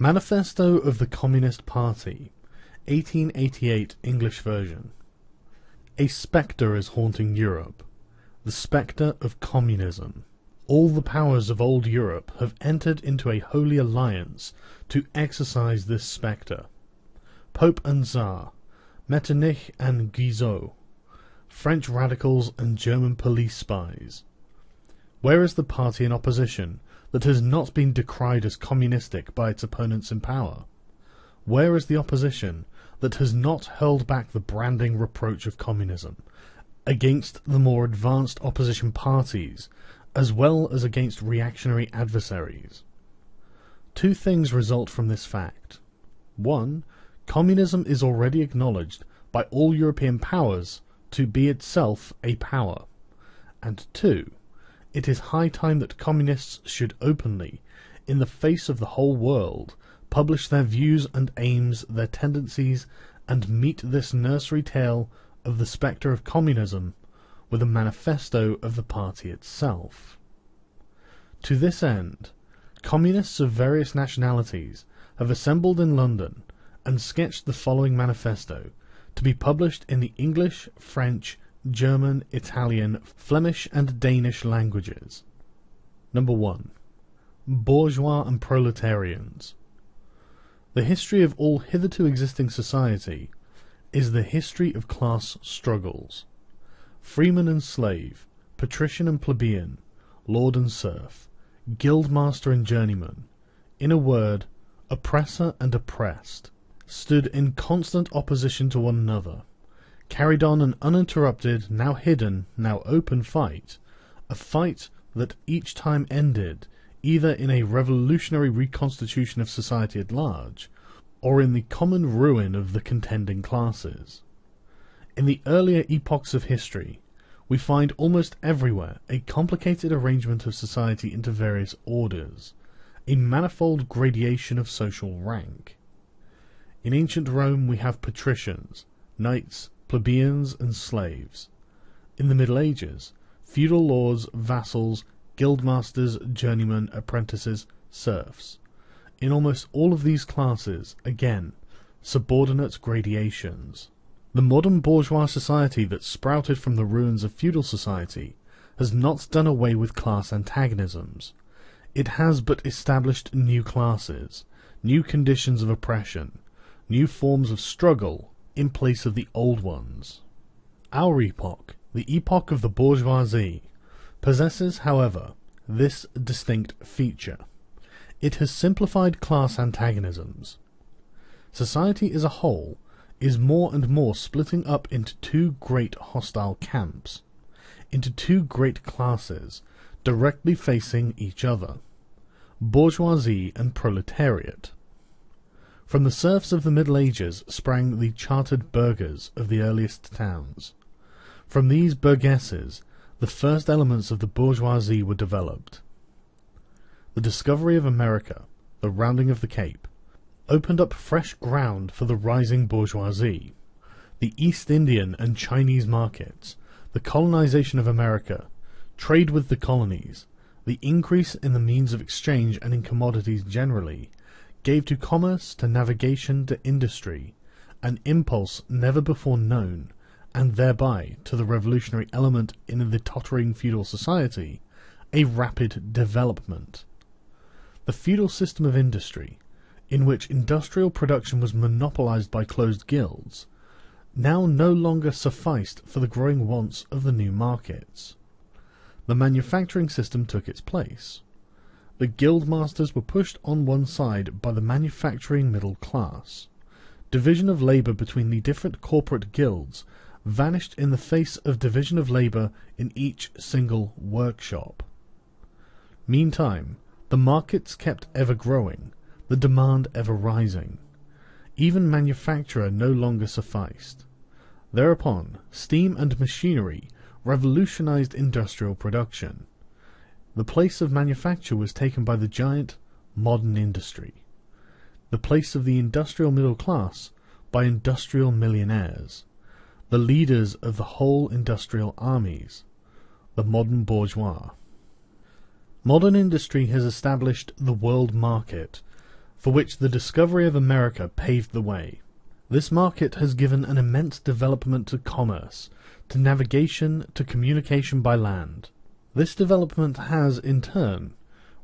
Manifesto of the Communist Party, 1888 English version. A spectre is haunting Europe, the spectre of communism. All the powers of old Europe have entered into a holy alliance to exorcise this spectre. Pope and Tsar, Metternich and Guizot, French radicals and German police spies. Where is the party in opposition that has not been decried as communistic by its opponents in power? Where is the opposition that has not hurled back the branding reproach of communism against the more advanced opposition parties, as well as against reactionary adversaries? Two things result from this fact. 1. Communism is already acknowledged by all European powers to be itself a power. And 2. It is high time that communists should openly, in the face of the whole world, publish their views and aims, their tendencies, and meet this nursery tale of the spectre of communism with a manifesto of the party itself. To this end, communists of various nationalities have assembled in London and sketched the following manifesto, to be published in the English, French, German, Italian, Flemish and Danish languages. Number 1. Bourgeois and Proletarians. The history of all hitherto existing society is the history of class struggles. Freeman and slave, patrician and plebeian, lord and serf, guildmaster and journeyman, in a word, oppressor and oppressed, stood in constant opposition to one another, carried on an uninterrupted, now hidden, now open fight, a fight that each time ended either in a revolutionary reconstitution of society at large, or in the common ruin of the contending classes. In the earlier epochs of history, we find almost everywhere a complicated arrangement of society into various orders, a manifold gradation of social rank. In ancient Rome we have patricians, knights, plebeians and slaves. In the Middle Ages, feudal lords, vassals, guildmasters, journeymen, apprentices, serfs. In almost all of these classes, again, subordinate gradations. The modern bourgeois society that sprouted from the ruins of feudal society has not done away with class antagonisms. It has but established new classes, new conditions of oppression, new forms of struggle, in place of the old ones. Our epoch, the epoch of the bourgeoisie, possesses, however, this distinct feature. It has simplified class antagonisms. Society as a whole is more and more splitting up into two great hostile camps, into two great classes directly facing each other, bourgeoisie and proletariat. From the serfs of the Middle Ages sprang the chartered burghers of the earliest towns. From these burgesses, the first elements of the bourgeoisie were developed. The discovery of America, the rounding of the Cape, opened up fresh ground for the rising bourgeoisie. The East Indian and Chinese markets, the colonization of America, trade with the colonies, the increase in the means of exchange and in commodities generally, gave to commerce, to navigation, to industry, an impulse never before known, and thereby to the revolutionary element in the tottering feudal society, a rapid development. The feudal system of industry, in which industrial production was monopolized by closed guilds, now no longer sufficed for the growing wants of the new markets. The manufacturing system took its place. The guildmasters were pushed on one side by the manufacturing middle class. Division of labour between the different corporate guilds vanished in the face of division of labour in each single workshop. Meantime, the markets kept ever growing, the demand ever rising. Even manufacture no longer sufficed. Thereupon, steam and machinery revolutionized industrial production. The place of manufacture was taken by the giant modern industry. The place of the industrial middle class by industrial millionaires. The leaders of the whole industrial armies, the modern bourgeois. Modern industry has established the world market for which the discovery of America paved the way. This market has given an immense development to commerce, to navigation, to communication by land. This development has, in turn,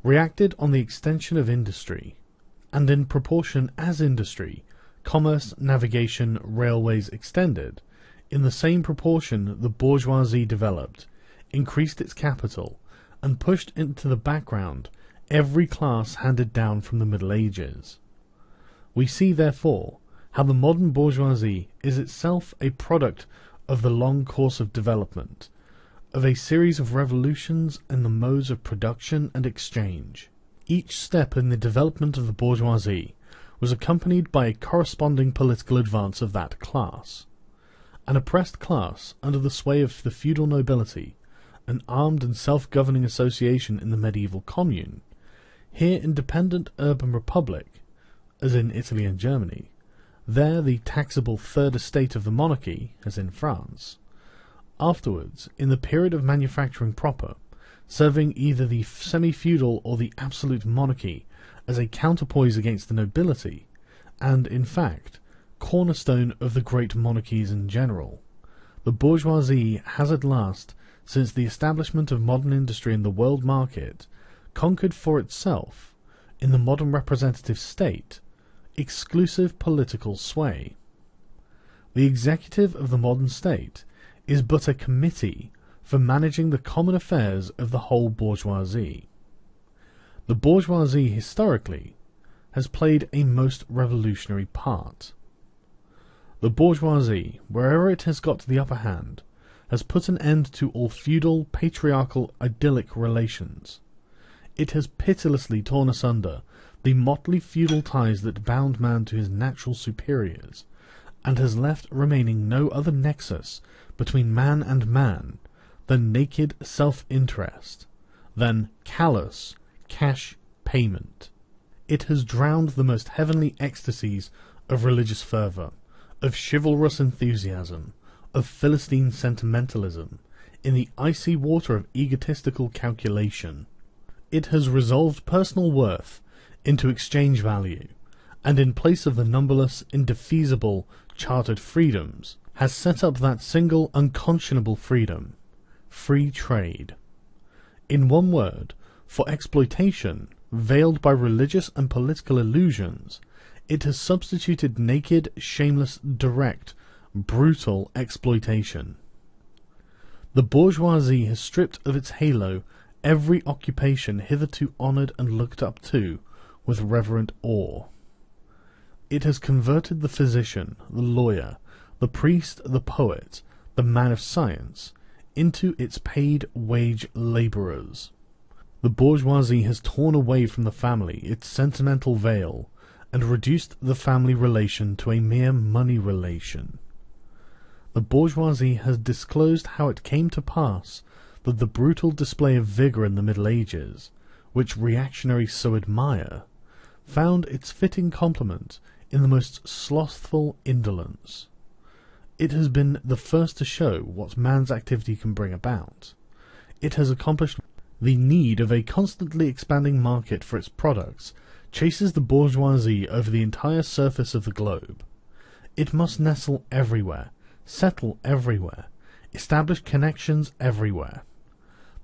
reacted on the extension of industry, and in proportion as industry, commerce, navigation, railways extended, in the same proportion the bourgeoisie developed, increased its capital, and pushed into the background every class handed down from the Middle Ages. We see, therefore, how the modern bourgeoisie is itself a product of the long course of development, of a series of revolutions in the modes of production and exchange. Each step in the development of the bourgeoisie was accompanied by a corresponding political advance of that class. An oppressed class under the sway of the feudal nobility, an armed and self-governing association in the medieval commune, here independent urban republic, as in Italy and Germany, there the taxable third estate of the monarchy, as in France. Afterwards, in the period of manufacturing proper, serving either the semi-feudal or the absolute monarchy as a counterpoise against the nobility, and, in fact, cornerstone of the great monarchies in general, the bourgeoisie has at last, since the establishment of modern industry in the world market, conquered for itself, in the modern representative state, exclusive political sway. The executive of the modern state is but a committee for managing the common affairs of the whole bourgeoisie. The bourgeoisie, historically, has played a most revolutionary part. The bourgeoisie, wherever it has got the upper hand, has put an end to all feudal, patriarchal, idyllic relations. It has pitilessly torn asunder the motley feudal ties that bound man to his natural superiors, and has left remaining no other nexus between man and man than naked self-interest, than callous cash payment. It has drowned the most heavenly ecstasies of religious fervour, of chivalrous enthusiasm, of Philistine sentimentalism, in the icy water of egotistical calculation. It has resolved personal worth into exchange value, and in place of the numberless, indefeasible, chartered freedoms, has set up that single unconscionable freedom, free trade. In one word, for exploitation, veiled by religious and political illusions, it has substituted naked, shameless, direct, brutal exploitation. The bourgeoisie has stripped of its halo every occupation hitherto honoured and looked up to with reverent awe. It has converted the physician, the lawyer, the priest, the poet, the man of science, into its paid wage labourers. The bourgeoisie has torn away from the family its sentimental veil, and reduced the family relation to a mere money relation. The bourgeoisie has disclosed how it came to pass that the brutal display of vigour in the Middle Ages, which reactionaries so admire, found its fitting complement in the most slothful indolence. It has been the first to show what man's activity can bring about. It has accomplished the need of a constantly expanding market for its products, chases the bourgeoisie over the entire surface of the globe. It must nestle everywhere, settle everywhere, establish connections everywhere.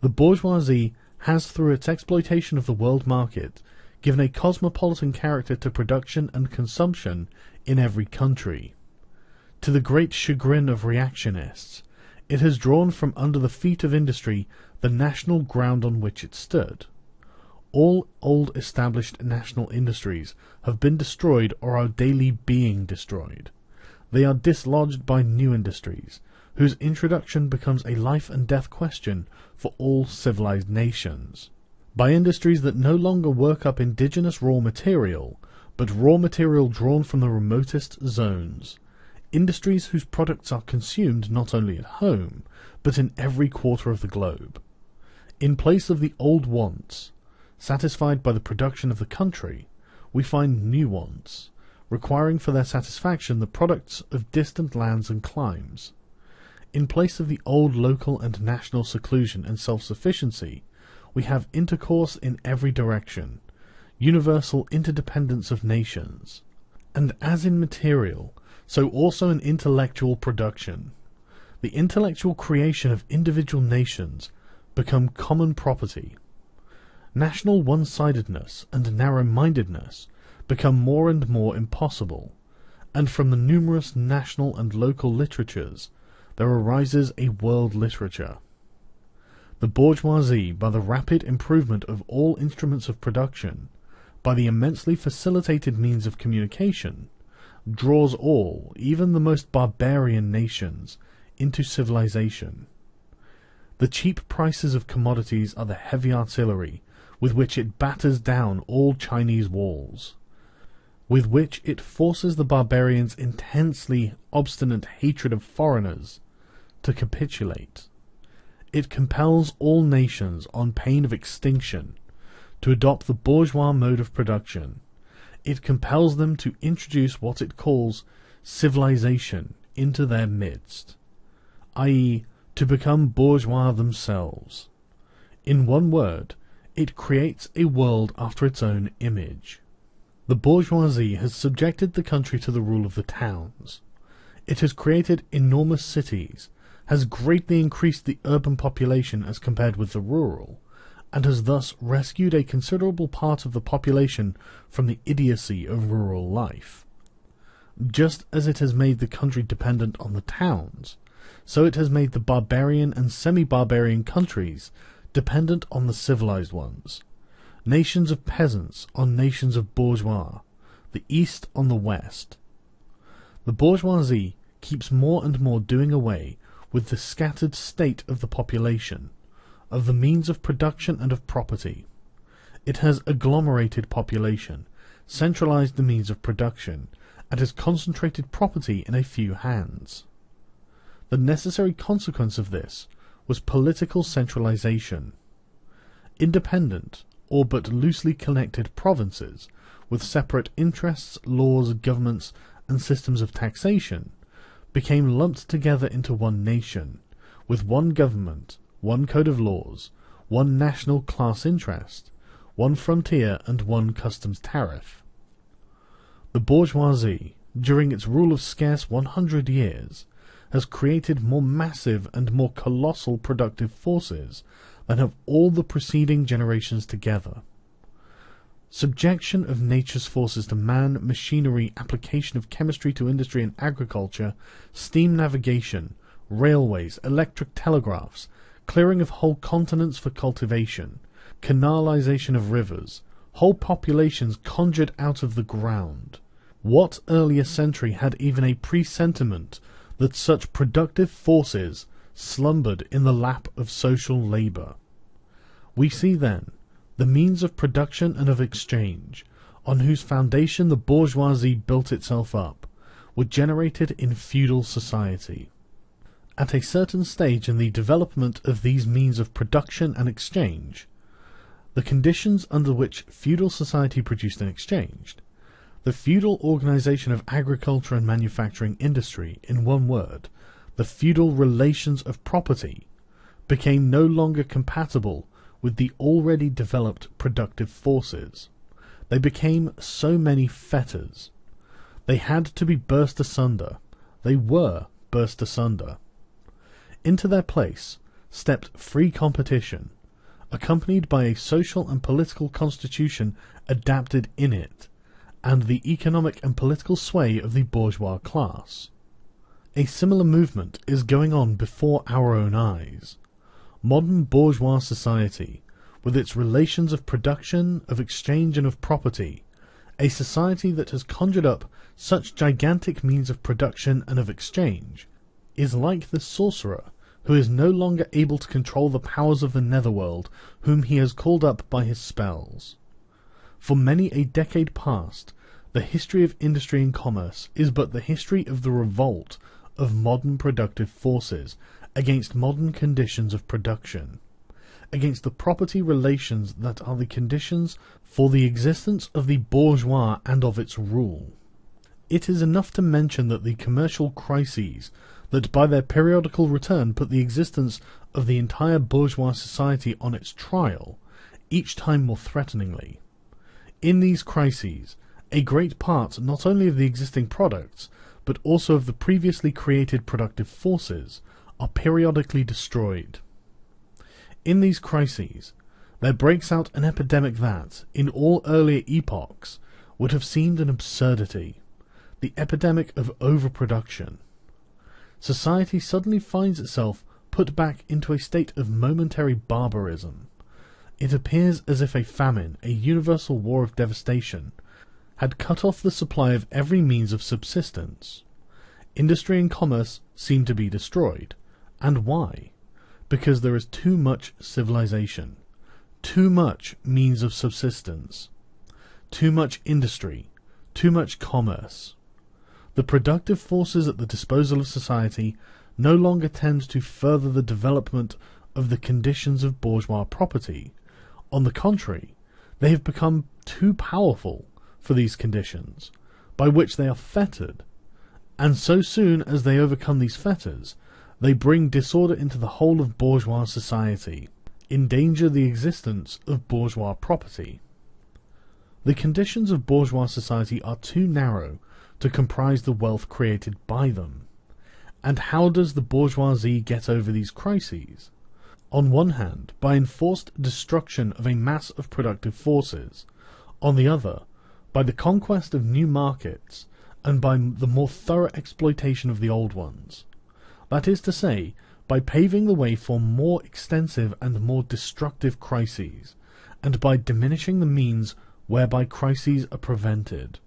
The bourgeoisie has, through its exploitation of the world market, given a cosmopolitan character to production and consumption in every country. To the great chagrin of reactionists, it has drawn from under the feet of industry the national ground on which it stood. All old established national industries have been destroyed or are daily being destroyed. They are dislodged by new industries, whose introduction becomes a life and death question for all civilized nations. By industries that no longer work up indigenous raw material, but raw material drawn from the remotest zones. Industries whose products are consumed not only at home, but in every quarter of the globe. In place of the old wants, satisfied by the production of the country, we find new wants, requiring for their satisfaction the products of distant lands and climes. In place of the old local and national seclusion and self-sufficiency, we have intercourse in every direction, universal interdependence of nations, and as in material, so also in intellectual production, the intellectual creation of individual nations become common property. National one-sidedness and narrow-mindedness become more and more impossible, and from the numerous national and local literatures there arises a world literature. The bourgeoisie, by the rapid improvement of all instruments of production, by the immensely facilitated means of communication, draws all, even the most barbarian nations, into civilization. The cheap prices of commodities are the heavy artillery with which it batters down all Chinese walls, with which it forces the barbarians' intensely obstinate hatred of foreigners to capitulate. It compels all nations, on pain of extinction, to adopt the bourgeois mode of production. It compels them to introduce what it calls civilization into their midst, i.e., to become bourgeois themselves. In one word, it creates a world after its own image. The bourgeoisie has subjected the country to the rule of the towns. It has created enormous cities, has greatly increased the urban population as compared with the rural, and has thus rescued a considerable part of the population from the idiocy of rural life. Just as it has made the country dependent on the towns, so it has made the barbarian and semi-barbarian countries dependent on the civilized ones, nations of peasants on nations of bourgeois, the East on the West. The bourgeoisie keeps more and more doing away with the scattered state of the population, of the means of production and of property. It has agglomerated population, centralized the means of production, and has concentrated property in a few hands. The necessary consequence of this was political centralization. Independent, or but loosely connected provinces, with separate interests, laws, governments, and systems of taxation, became lumped together into one nation, with one government, one code of laws, one national class interest, one frontier, and one customs tariff. The bourgeoisie, during its rule of scarce 100 years, has created more massive and more colossal productive forces than have all the preceding generations together. Subjection of nature's forces to man, machinery, application of chemistry to industry and agriculture, steam navigation, railways, electric telegraphs, clearing of whole continents for cultivation, canalization of rivers, whole populations conjured out of the ground. What earlier century had even a presentiment that such productive forces slumbered in the lap of social labour? We see then the means of production and of exchange, on whose foundation the bourgeoisie built itself up, were generated in feudal society. At a certain stage in the development of these means of production and exchange, the conditions under which feudal society produced and exchanged, the feudal organization of agriculture and manufacturing industry, in one word, the feudal relations of property, became no longer compatible with the already developed productive forces. They became so many fetters. They had to be burst asunder. They were burst asunder. Into their place stepped free competition, accompanied by a social and political constitution adapted in it, and the economic and political sway of the bourgeois class. A similar movement is going on before our own eyes. Modern bourgeois society, with its relations of production, of exchange, and of property, a society that has conjured up such gigantic means of production and of exchange, is like the sorcerer who is no longer able to control the powers of the netherworld whom he has called up by his spells. For many a decade past, the history of industry and commerce is but the history of the revolt of modern productive forces against modern conditions of production, against the property relations that are the conditions for the existence of the bourgeois and of its rule. It is enough to mention that the commercial crises that by their periodical return put the existence of the entire bourgeois society on its trial, each time more threateningly, In these crises, a great part not only of the existing products, but also of the previously created productive forces, are periodically destroyed. In these crises, there breaks out an epidemic that, in all earlier epochs, would have seemed an absurdity: the epidemic of overproduction. Society suddenly finds itself put back into a state of momentary barbarism. It appears as if a famine, a universal war of devastation, had cut off the supply of every means of subsistence. Industry and commerce seem to be destroyed. And why? Because there is too much civilization, too much means of subsistence, too much industry, too much commerce. The productive forces at the disposal of society no longer tend to further the development of the conditions of bourgeois property. On the contrary, they have become too powerful for these conditions, by which they are fettered, and so soon as they overcome these fetters, they bring disorder into the whole of bourgeois society, endanger the existence of bourgeois property. The conditions of bourgeois society are too narrow to comprise the wealth created by them. And how does the bourgeoisie get over these crises? On one hand, by enforced destruction of a mass of productive forces; on the other, by the conquest of new markets, and by the more thorough exploitation of the old ones. That is to say, by paving the way for more extensive and more destructive crises, and by diminishing the means whereby crises are prevented.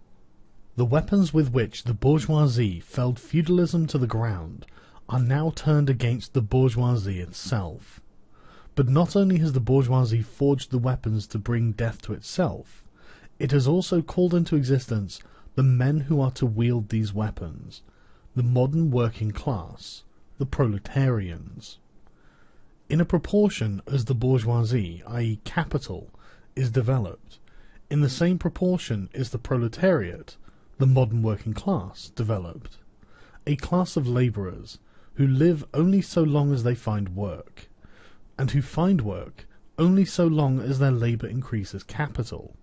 The weapons with which the bourgeoisie felled feudalism to the ground are now turned against the bourgeoisie itself. But not only has the bourgeoisie forged the weapons to bring death to itself, it has also called into existence the men who are to wield these weapons, the modern working class, the proletarians. In a proportion as the bourgeoisie, i.e. capital, is developed, in the same proportion is the proletariat, the modern working class, developed, a class of labourers who live only so long as they find work, and who find work only so long as their labour increases capital.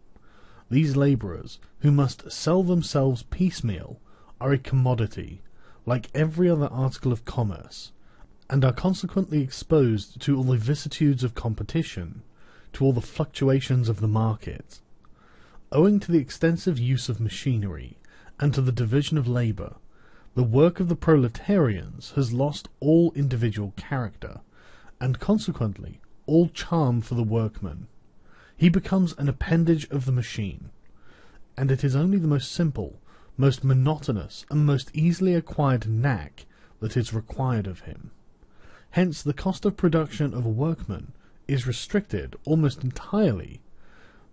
These labourers, who must sell themselves piecemeal, are a commodity, like every other article of commerce, and are consequently exposed to all the vicissitudes of competition, to all the fluctuations of the market. Owing to the extensive use of machinery, and to the division of labour, the work of the proletarians has lost all individual character, and consequently all charm for the workman. He becomes an appendage of the machine, and it is only the most simple, most monotonous, and most easily acquired knack that is required of him. Hence the cost of production of a workman is restricted almost entirely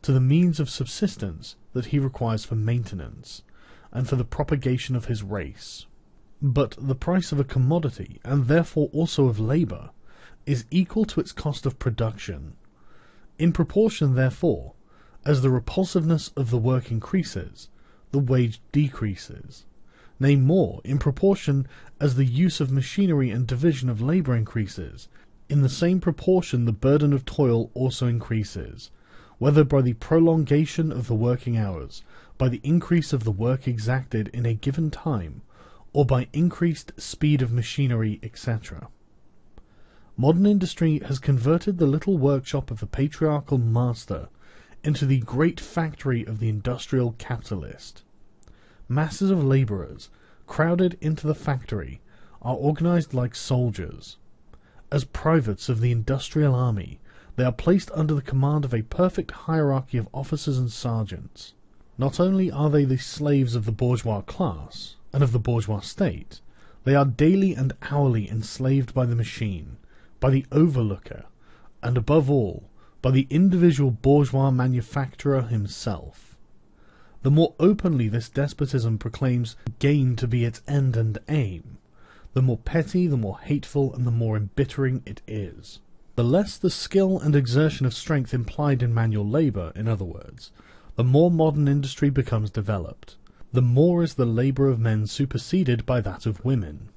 to the means of subsistence that he requires for maintenance, and for the propagation of his race. But the price of a commodity, and therefore also of labour, is equal to its cost of production. In proportion, therefore, as the repulsiveness of the work increases, the wage decreases. Nay, more, in proportion as the use of machinery and division of labour increases, in the same proportion the burden of toil also increases, whether by the prolongation of the working hours, by the increase of the work exacted in a given time, or by increased speed of machinery, etc. Modern industry has converted the little workshop of the patriarchal master into the great factory of the industrial capitalist. Masses of labourers, crowded into the factory, are organised like soldiers. As privates of the industrial army, they are placed under the command of a perfect hierarchy of officers and sergeants. Not only are they the slaves of the bourgeois class, and of the bourgeois state, they are daily and hourly enslaved by the machine, by the overlooker, and above all, by the individual bourgeois manufacturer himself. The more openly this despotism proclaims gain to be its end and aim, the more petty, the more hateful, and the more embittering it is. The less the skill and exertion of strength implied in manual labour, in other words, the more modern industry becomes developed, the more is the labour of men superseded by that of women.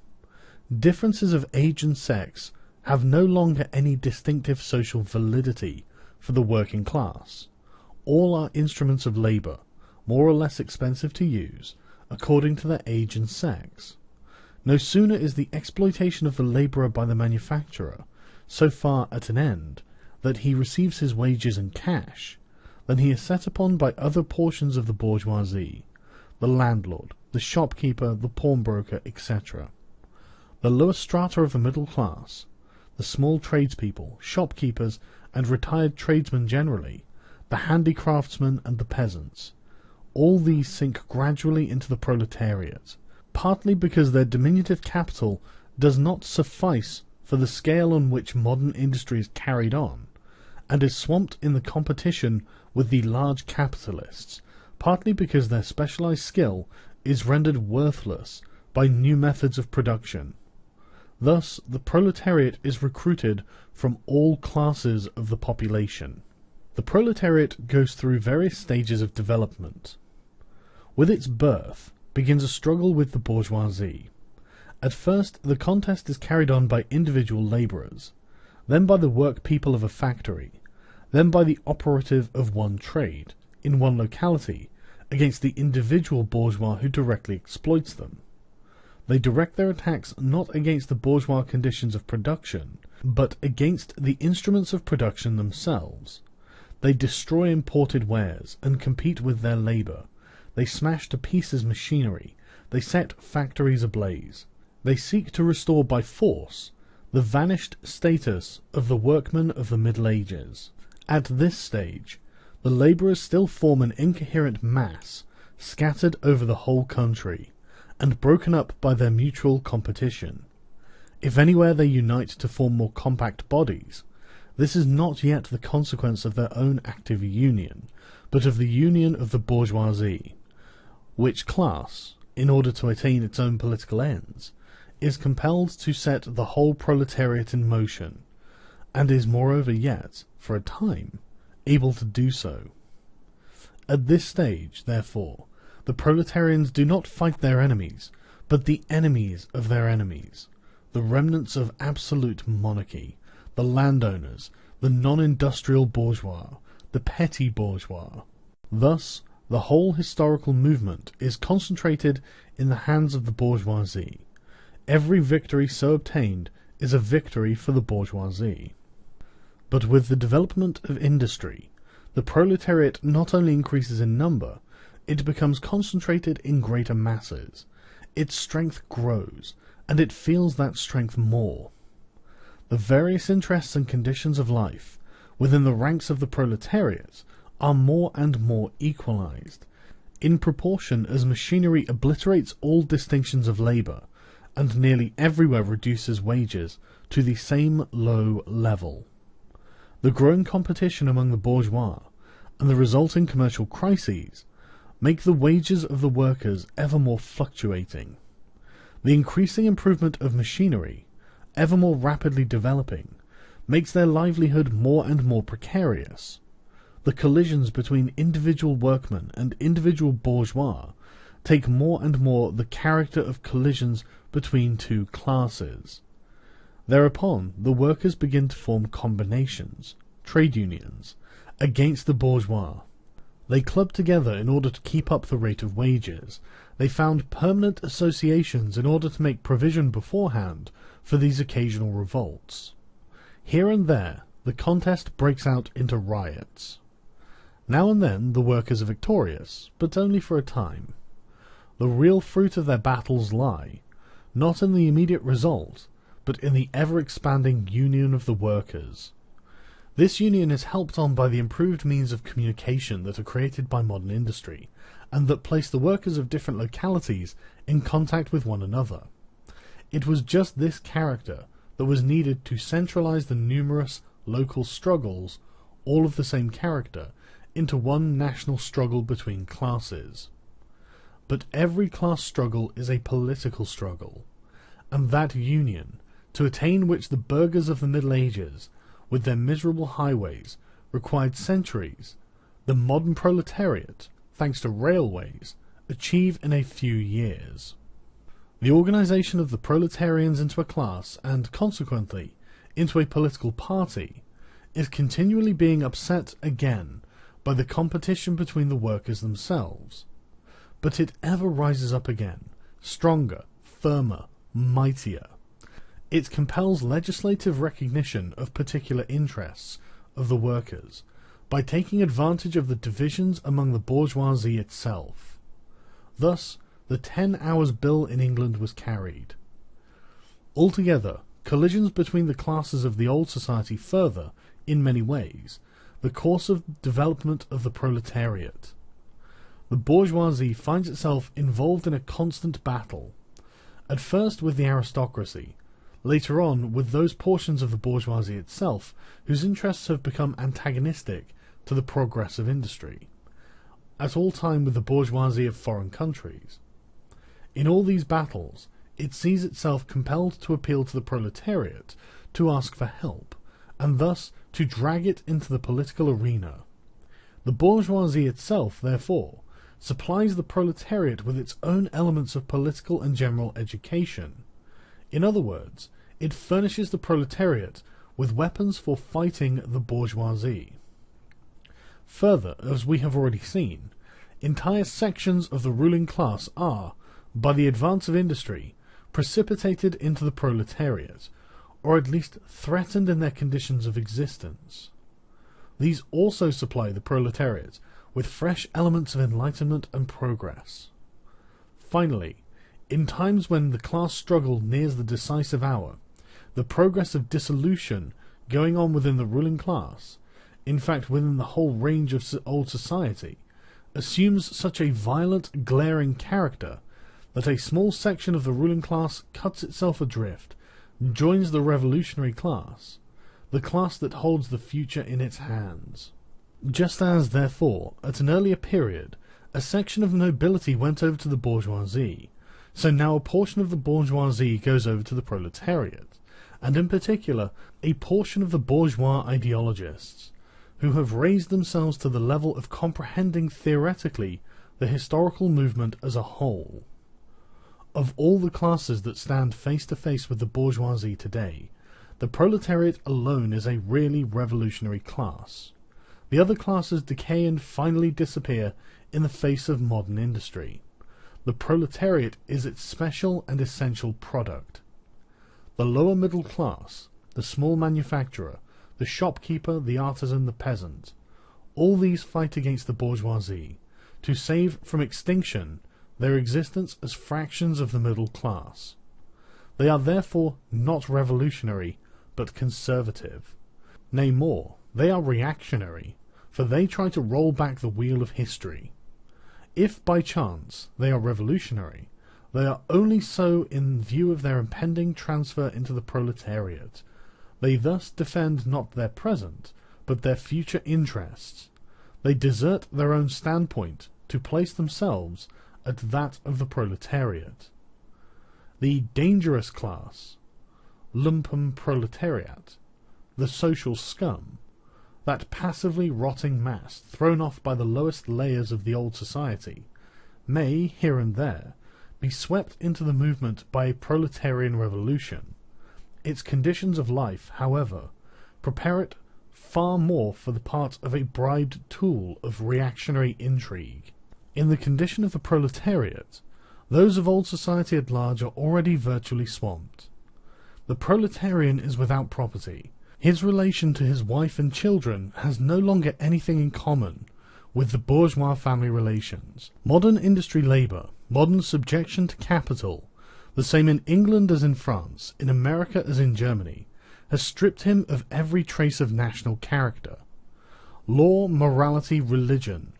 Differences of age and sex have no longer any distinctive social validity for the working class. All are instruments of labour, more or less expensive to use, according to their age and sex. No sooner is the exploitation of the labourer by the manufacturer so far at an end that he receives his wages in cash, than he is set upon by other portions of the bourgeoisie, the landlord, the shopkeeper, the pawnbroker, etc. The lower strata of the middle class, the small tradespeople, shopkeepers, and retired tradesmen generally, the handicraftsmen and the peasants, all these sink gradually into the proletariat, partly because their diminutive capital does not suffice for the scale on which modern industry is carried on, and is swamped in the competition with the large capitalists, partly because their specialized skill is rendered worthless by new methods of production. Thus, the proletariat is recruited from all classes of the population. The proletariat goes through various stages of development. With its birth begins a struggle with the bourgeoisie. At first, the contest is carried on by individual labourers, then by the work people of a factory, then by the operative of one trade, in one locality, against the individual bourgeois who directly exploits them. They direct their attacks not against the bourgeois conditions of production, but against the instruments of production themselves. They destroy imported wares and compete with their labour. They smash to pieces machinery. They set factories ablaze. They seek to restore by force the vanished status of the workmen of the Middle Ages. At this stage, the labourers still form an incoherent mass, scattered over the whole country, and broken up by their mutual competition. If anywhere they unite to form more compact bodies, this is not yet the consequence of their own active union, but of the union of the bourgeoisie, which class, in order to attain its own political ends, is compelled to set the whole proletariat in motion, and is moreover yet, for a time, able to do so. At this stage, therefore, the proletarians do not fight their enemies, but the enemies of their enemies, the remnants of absolute monarchy, the landowners, the non-industrial bourgeois, the petty bourgeois. Thus, the whole historical movement is concentrated in the hands of the bourgeoisie. Every victory so obtained is a victory for the bourgeoisie. But with the development of industry, the proletariat not only increases in number, it becomes concentrated in greater masses. Its strength grows, and it feels that strength more. The various interests and conditions of life within the ranks of the proletariat are more and more equalized, in proportion as machinery obliterates all distinctions of labour, and nearly everywhere reduces wages to the same low level. The growing competition among the bourgeois, and the resulting commercial crises, make the wages of the workers ever more fluctuating. The increasing improvement of machinery, ever more rapidly developing, makes their livelihood more and more precarious. The collisions between individual workmen and individual bourgeois take more and more the character of collisions between two classes. Thereupon, the workers begin to form combinations, trade unions, against the bourgeois. They club together in order to keep up the rate of wages. They found permanent associations in order to make provision beforehand for these occasional revolts. Here and there, the contest breaks out into riots. Now and then the workers are victorious, but only for a time. The real fruit of their battles lie, not in the immediate result, but in the ever-expanding union of the workers. This union is helped on by the improved means of communication that are created by modern industry, and that place the workers of different localities in contact with one another. It was just this character that was needed to centralize the numerous local struggles, all of the same character, into one national struggle between classes. But every class struggle is a political struggle, and that union, to attain which the burghers of the Middle Ages, with their miserable highways, required centuries, the modern proletariat, thanks to railways, achieve in a few years. The organization of the proletarians into a class, and consequently into a political party, is continually being upset again by the competition between the workers themselves. But it ever rises up again, stronger, firmer, mightier. It compels legislative recognition of particular interests of the workers by taking advantage of the divisions among the bourgeoisie itself. Thus, the 10 Hours Bill in England was carried. Altogether, collisions between the classes of the old society further, in many ways, the course of development of the proletariat. The bourgeoisie finds itself involved in a constant battle, at first with the aristocracy, later on with those portions of the bourgeoisie itself whose interests have become antagonistic to the progress of industry, at all time with the bourgeoisie of foreign countries. In all these battles, it sees itself compelled to appeal to the proletariat to ask for help, and thus to drag it into the political arena. The bourgeoisie itself, therefore, supplies the proletariat with its own elements of political and general education. In other words, it furnishes the proletariat with weapons for fighting the bourgeoisie. Further, as we have already seen, entire sections of the ruling class are, by the advance of industry, precipitated into the proletariat, or at least threatened in their conditions of existence. These also supply the proletariat with fresh elements of enlightenment and progress. Finally, in times when the class struggle nears the decisive hour, the progress of dissolution going on within the ruling class, in fact within the whole range of old society, assumes such a violent, glaring character that a small section of the ruling class cuts itself adrift, joins the revolutionary class, the class that holds the future in its hands. Just as, therefore, at an earlier period, a section of nobility went over to the bourgeoisie, so now a portion of the bourgeoisie goes over to the proletariat, and in particular a portion of the bourgeois ideologists, who have raised themselves to the level of comprehending theoretically the historical movement as a whole. Of all the classes that stand face to face with the bourgeoisie today, the proletariat alone is a really revolutionary class. The other classes decay and finally disappear in the face of modern industry. The proletariat is its special and essential product. The lower middle class, the small manufacturer, the shopkeeper, the artisan, the peasant, all these fight against the bourgeoisie to save from extinction their existence as fractions of the middle class. They are therefore not revolutionary, but conservative. Nay more, they are reactionary, for they try to roll back the wheel of history. If by chance they are revolutionary, they are only so in view of their impending transfer into the proletariat. They thus defend not their present, but their future interests. They desert their own standpoint to place themselves at that of the proletariat. The dangerous class, lumpen proletariat, the social scum, that passively rotting mass thrown off by the lowest layers of the old society, may, here and there, be swept into the movement by a proletarian revolution. Its conditions of life, however, prepare it far more for the part of a bribed tool of reactionary intrigue. In the condition of the proletariat, those of old society at large are already virtually swamped. The proletarian is without property. His relation to his wife and children has no longer anything in common with the bourgeois family relations. Modern industry labour, modern subjection to capital, the same in England as in France, in America as in Germany, has stripped him of every trace of national character. Law, morality, religion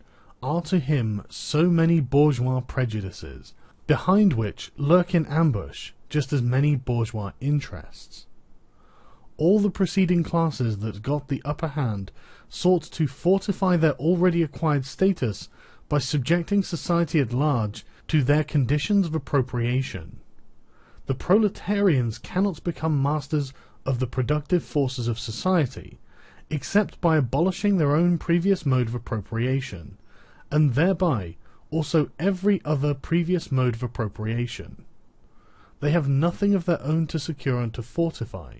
are to him so many bourgeois prejudices, behind which lurk in ambush just as many bourgeois interests. All the preceding classes that got the upper hand sought to fortify their already acquired status by subjecting society at large to their conditions of appropriation. The proletarians cannot become masters of the productive forces of society, except by abolishing their own previous mode of appropriation, and thereby also every other previous mode of appropriation. They have nothing of their own to secure and to fortify.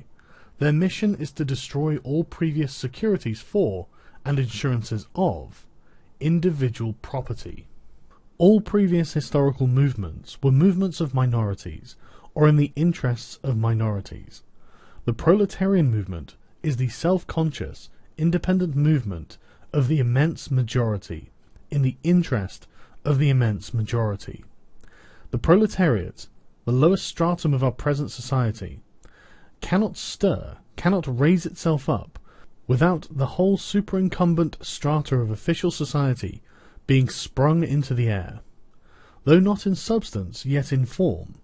Their mission is to destroy all previous securities for, and insurances of, individual property. All previous historical movements were movements of minorities, or in the interests of minorities. The proletarian movement is the self-conscious, independent movement of the immense majority, in the interest of the immense majority. The proletariat, the lowest stratum of our present society, cannot stir, cannot raise itself up, without the whole superincumbent strata of official society being sprung into the air. Though not in substance, yet in form,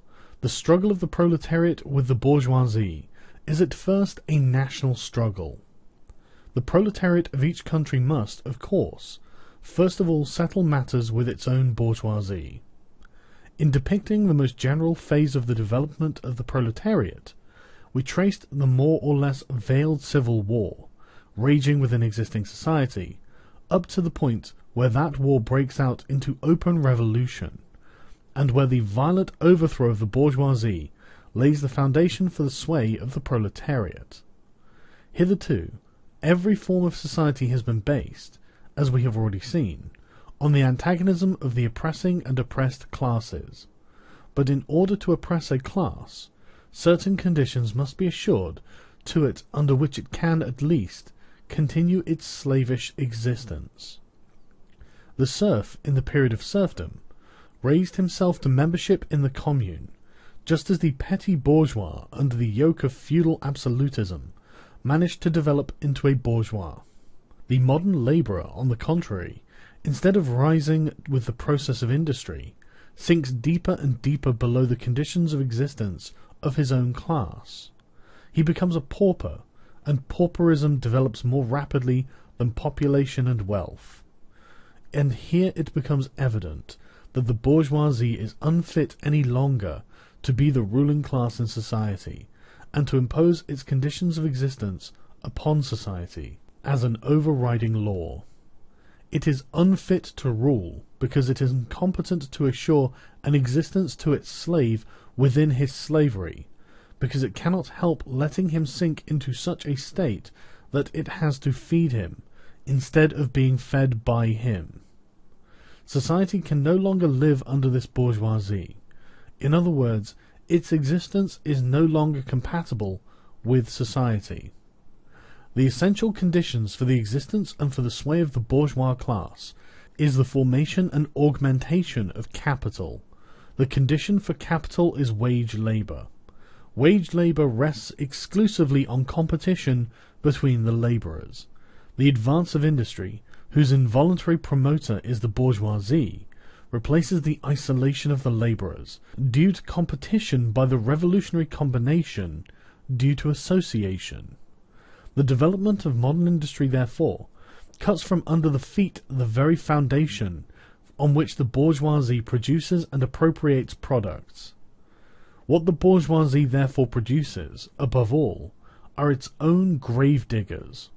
the struggle of the proletariat with the bourgeoisie is at first a national struggle. The proletariat of each country must, of course, first of all settle matters with its own bourgeoisie. In depicting the most general phase of the development of the proletariat, we traced the more or less veiled civil war, raging within existing society, up to the point where that war breaks out into open revolution, and where the violent overthrow of the bourgeoisie lays the foundation for the sway of the proletariat. Hitherto, every form of society has been based, as we have already seen, on the antagonism of the oppressing and oppressed classes. But in order to oppress a class, certain conditions must be assured to it under which it can, at least, continue its slavish existence. The serf, in the period of serfdom, raised himself to membership in the commune, just as the petty bourgeois, under the yoke of feudal absolutism, managed to develop into a bourgeois. The modern labourer, on the contrary, instead of rising with the process of industry, sinks deeper and deeper below the conditions of existence of his own class. He becomes a pauper, and pauperism develops more rapidly than population and wealth. And here it becomes evident that the bourgeoisie is unfit any longer to be the ruling class in society, and to impose its conditions of existence upon society as an overriding law. It is unfit to rule because it is incompetent to assure an existence to its slave within his slavery, because it cannot help letting him sink into such a state that it has to feed him, instead of being fed by him. Society can no longer live under this bourgeoisie. In other words, its existence is no longer compatible with society. The essential conditions for the existence and for the sway of the bourgeois class is the formation and augmentation of capital. The condition for capital is wage labour. Wage labour rests exclusively on competition between the labourers. The advance of industry, whose involuntary promoter is the bourgeoisie, replaces the isolation of the labourers, due to competition, by the revolutionary combination, due to association. The development of modern industry, therefore, cuts from under the feet the very foundation on which the bourgeoisie produces and appropriates products. What the bourgeoisie therefore produces, above all, are its own grave diggers.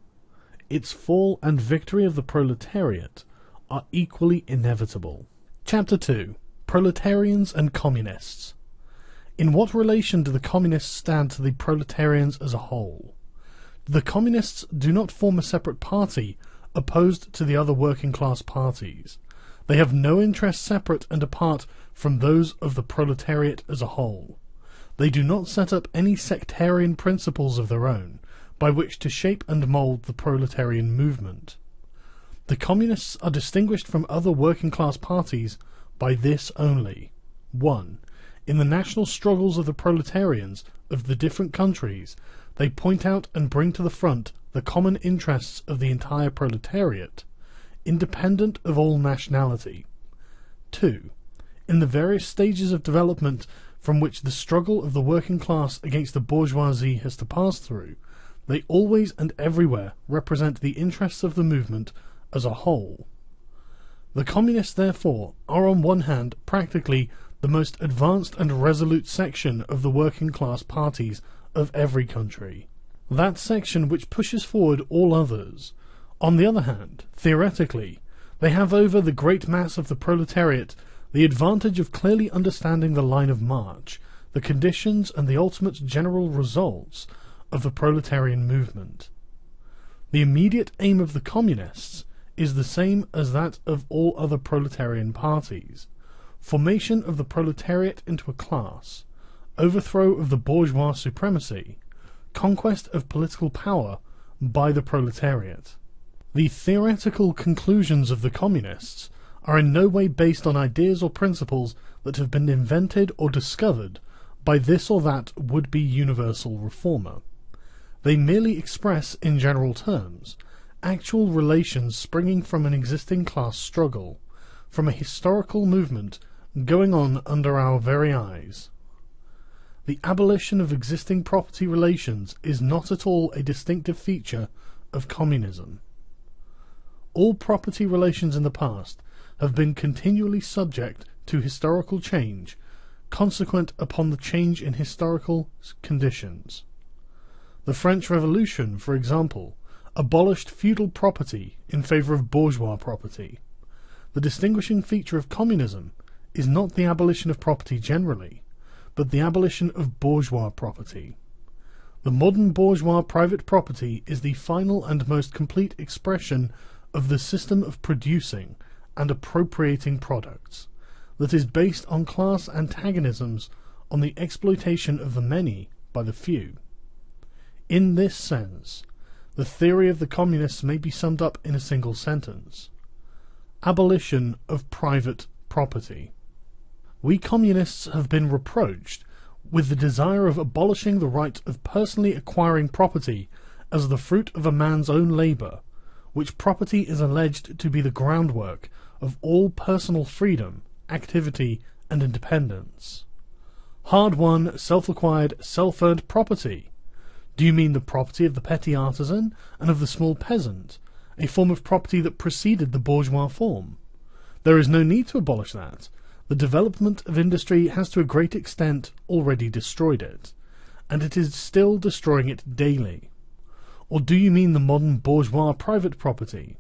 Its fall and victory of the proletariat are equally inevitable. Chapter 2. Proletarians and Communists. In what relation do the Communists stand to the proletarians as a whole? The Communists do not form a separate party opposed to the other working class parties. They have no interests separate and apart from those of the proletariat as a whole. They do not set up any sectarian principles of their own, by which to shape and mould the proletarian movement. The Communists are distinguished from other working-class parties by this only. 1. In the national struggles of the proletarians of the different countries, they point out and bring to the front the common interests of the entire proletariat, independent of all nationality. 2. In the various stages of development from which the struggle of the working class against the bourgeoisie has to pass through, they always and everywhere represent the interests of the movement as a whole. The Communists, therefore, are on one hand practically the most advanced and resolute section of the working class parties of every country, that section which pushes forward all others. On the other hand, theoretically, they have over the great mass of the proletariat the advantage of clearly understanding the line of march, the conditions and the ultimate general results of the proletarian movement. The immediate aim of the Communists is the same as that of all other proletarian parties: formation of the proletariat into a class, overthrow of the bourgeois supremacy, conquest of political power by the proletariat. The theoretical conclusions of the communists are in no way based on ideas or principles that have been invented or discovered by this or that would-be universal reformer. They merely express, in general terms, actual relations springing from an existing class struggle, from a historical movement going on under our very eyes. The abolition of existing property relations is not at all a distinctive feature of communism. All property relations in the past have been continually subject to historical change, consequent upon the change in historical conditions. The French Revolution, for example, abolished feudal property in favour of bourgeois property. The distinguishing feature of communism is not the abolition of property generally, but the abolition of bourgeois property. The modern bourgeois private property is the final and most complete expression of the system of producing and appropriating products that is based on class antagonisms, on the exploitation of the many by the few. In this sense, the theory of the communists may be summed up in a single sentence: abolition of private property. We communists have been reproached with the desire of abolishing the right of personally acquiring property as the fruit of a man's own labour, which property is alleged to be the groundwork of all personal freedom, activity, and independence. Hard-won, self-acquired, self-earned property. Do you mean the property of the petty artisan and of the small peasant, a form of property that preceded the bourgeois form? There is no need to abolish that. The development of industry has to a great extent already destroyed it, and it is still destroying it daily. Or do you mean the modern bourgeois private property?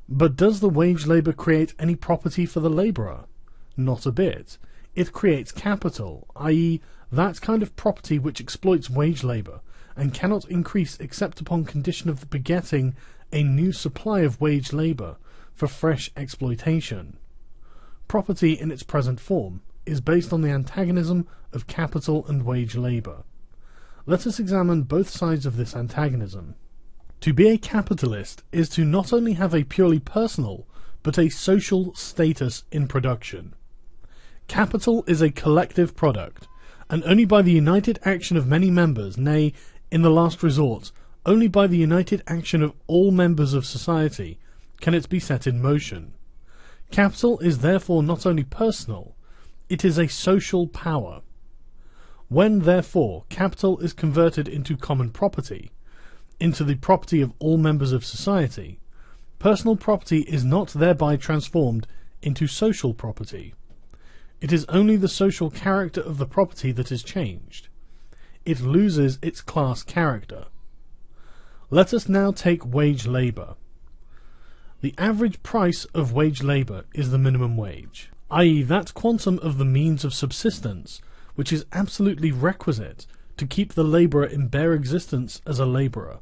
But does the wage labour create any property for the labourer? Not a bit. It creates capital, i.e. that kind of property which exploits wage labour, and cannot increase except upon condition of begetting a new supply of wage labour for fresh exploitation. Property in its present form is based on the antagonism of capital and wage labour. Let us examine both sides of this antagonism. To be a capitalist is to not only have a purely personal, but a social status in production. Capital is a collective product, and only by the united action of many members, nay, in the last resort, only by the united action of all members of society, can it be set in motion. Capital is therefore not only personal, it is a social power. When, therefore, capital is converted into common property, into the property of all members of society, personal property is not thereby transformed into social property. It is only the social character of the property that is changed. It loses its class character. Let us now take wage labour. The average price of wage labour is the minimum wage, i.e. that quantum of the means of subsistence which is absolutely requisite to keep the labourer in bare existence as a labourer.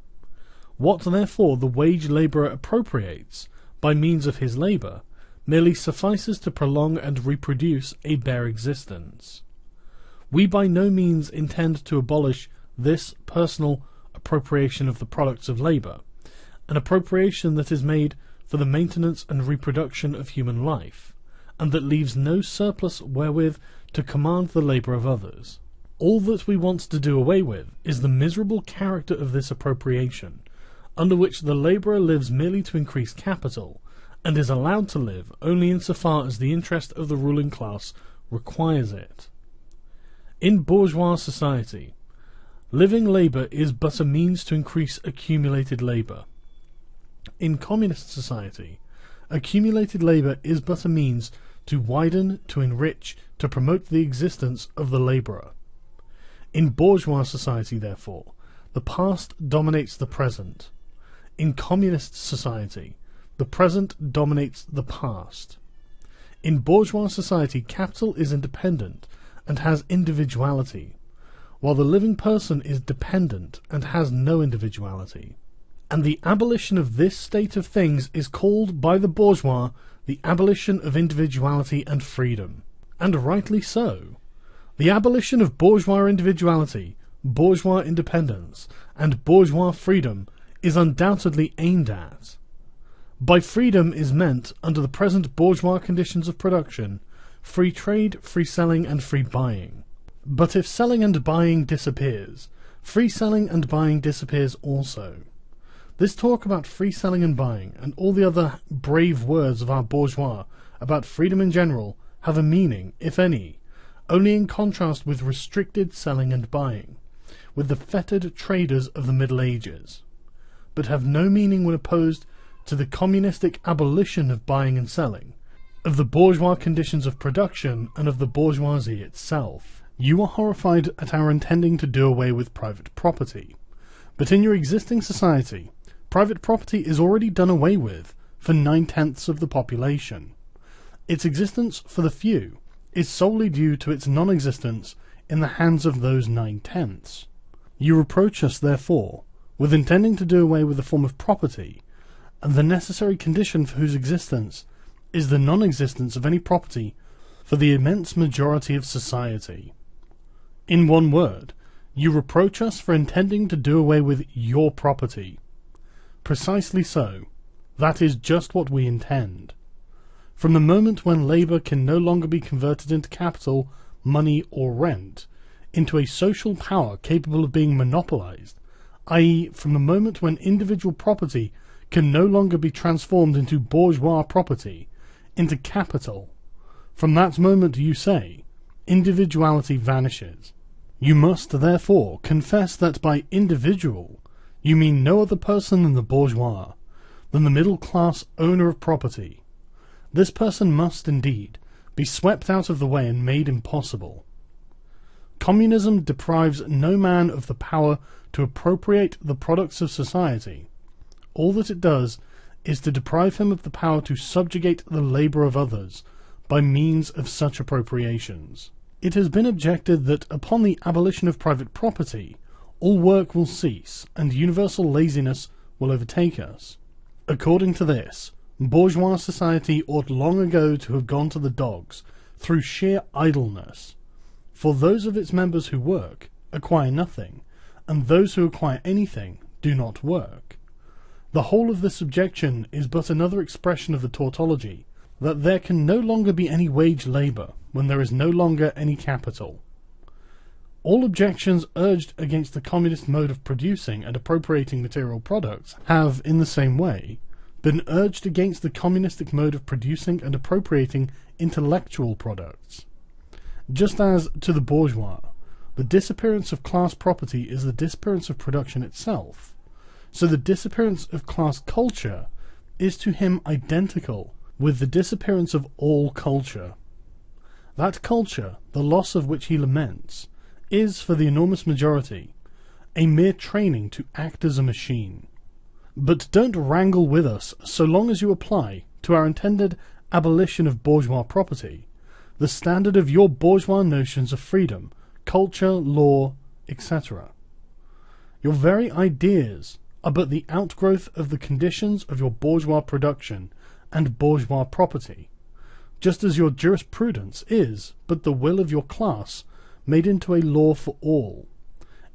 What, therefore, the wage labourer appropriates, by means of his labour, merely suffices to prolong and reproduce a bare existence. We by no means intend to abolish this personal appropriation of the products of labour, an appropriation that is made for the maintenance and reproduction of human life, and that leaves no surplus wherewith to command the labour of others. All that we want to do away with is the miserable character of this appropriation, under which the labourer lives merely to increase capital, and is allowed to live only in so far as the interest of the ruling class requires it. In bourgeois society, living labour is but a means to increase accumulated labour. In communist society, accumulated labour is but a means to widen, to enrich, to promote the existence of the labourer. In bourgeois society, therefore, the past dominates the present. In communist society, the present dominates the past. In bourgeois society, capital is independent and has individuality, while the living person is dependent and has no individuality. And the abolition of this state of things is called by the bourgeois the abolition of individuality and freedom. And rightly so. The abolition of bourgeois individuality, bourgeois independence, and bourgeois freedom is undoubtedly aimed at. By freedom is meant, under the present bourgeois conditions of production, free trade, free selling, and free buying. But if selling and buying disappears, free selling and buying disappears also. This talk about free selling and buying, and all the other brave words of our bourgeois about freedom in general, have a meaning, if any, only in contrast with restricted selling and buying, with the fettered traders of the Middle Ages, but have no meaning when opposed to the communistic abolition of buying and selling, of the bourgeois conditions of production, and of the bourgeoisie itself. You are horrified at our intending to do away with private property, but in your existing society, private property is already done away with for 9/10 of the population. Its existence for the few is solely due to its non-existence in the hands of those 9/10. You reproach us, therefore, with intending to do away with a form of property, and the necessary condition for whose existence is the non-existence of any property for the immense majority of society. In one word, you reproach us for intending to do away with your property. Precisely so. That is just what we intend. From the moment when labour can no longer be converted into capital, money, or rent, into a social power capable of being monopolized, i.e., from the moment when individual property can no longer be transformed into bourgeois property, into capital, from that moment, you say, individuality vanishes. You must, therefore, confess that by individual you mean no other person than the bourgeois, than the middle-class owner of property. This person must, indeed, be swept out of the way and made impossible. Communism deprives no man of the power to appropriate the products of society. All that it does is to deprive him of the power to subjugate the labour of others by means of such appropriations. It has been objected that upon the abolition of private property, all work will cease, and universal laziness will overtake us. According to this, bourgeois society ought long ago to have gone to the dogs through sheer idleness, for those of its members who work acquire nothing, and those who acquire anything do not work. The whole of this objection is but another expression of the tautology, that there can no longer be any wage labour when there is no longer any capital. All objections urged against the communist mode of producing and appropriating material products have, in the same way, been urged against the communistic mode of producing and appropriating intellectual products. Just as, to the bourgeois, the disappearance of class property is the disappearance of production itself, so the disappearance of class culture is to him identical with the disappearance of all culture. That culture, the loss of which he laments, is, for the enormous majority, a mere training to act as a machine. But don't wrangle with us so long as you apply, to our intended abolition of bourgeois property, the standard of your bourgeois notions of freedom, culture, law, etc. Your very ideas are but the outgrowth of the conditions of your bourgeois production and bourgeois property, just as your jurisprudence is but the will of your class made into a law for all,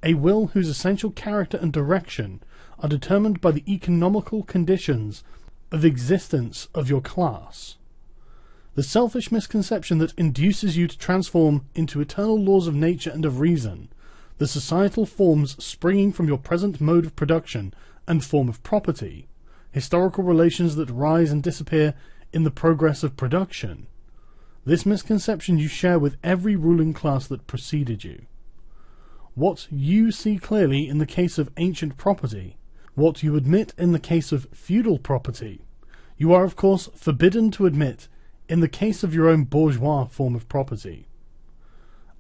a will whose essential character and direction are determined by the economical conditions of existence of your class. The selfish misconception that induces you to transform into eternal laws of nature and of reason the societal forms springing from your present mode of production and form of property, historical relations that rise and disappear in the progress of production, this misconception you share with every ruling class that preceded you. What you see clearly in the case of ancient property, what you admit in the case of feudal property, you are of course forbidden to admit in the case of your own bourgeois form of property.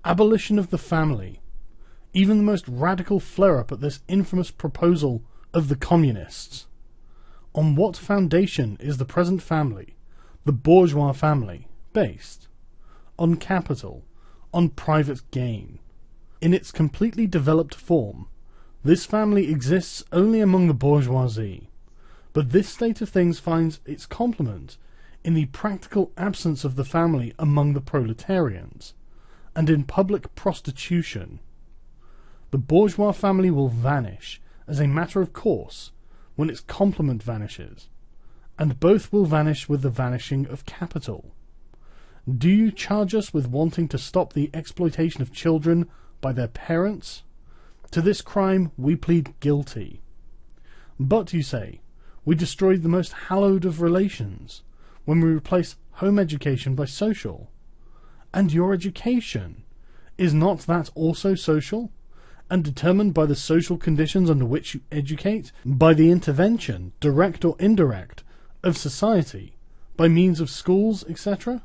Abolition of the family, even the most radical flare-up at this infamous proposal of the communists. On what foundation is the present family, the bourgeois family, based? On capital, on private gain. In its completely developed form, This family exists only among the bourgeoisie, but this state of things finds its complement in the practical absence of the family among the proletarians, and in public prostitution. The bourgeois family will vanish as a matter of course when its complement vanishes, and both will vanish with the vanishing of capital. Do you charge us with wanting to stop the exploitation of children by their parents? To this crime we plead guilty. But, you say, we destroyed the most hallowed of relations when we replace home education by social. And your education, is not that also social, and determined by the social conditions under which you educate, by the intervention, direct or indirect, of society, by means of schools, etc.?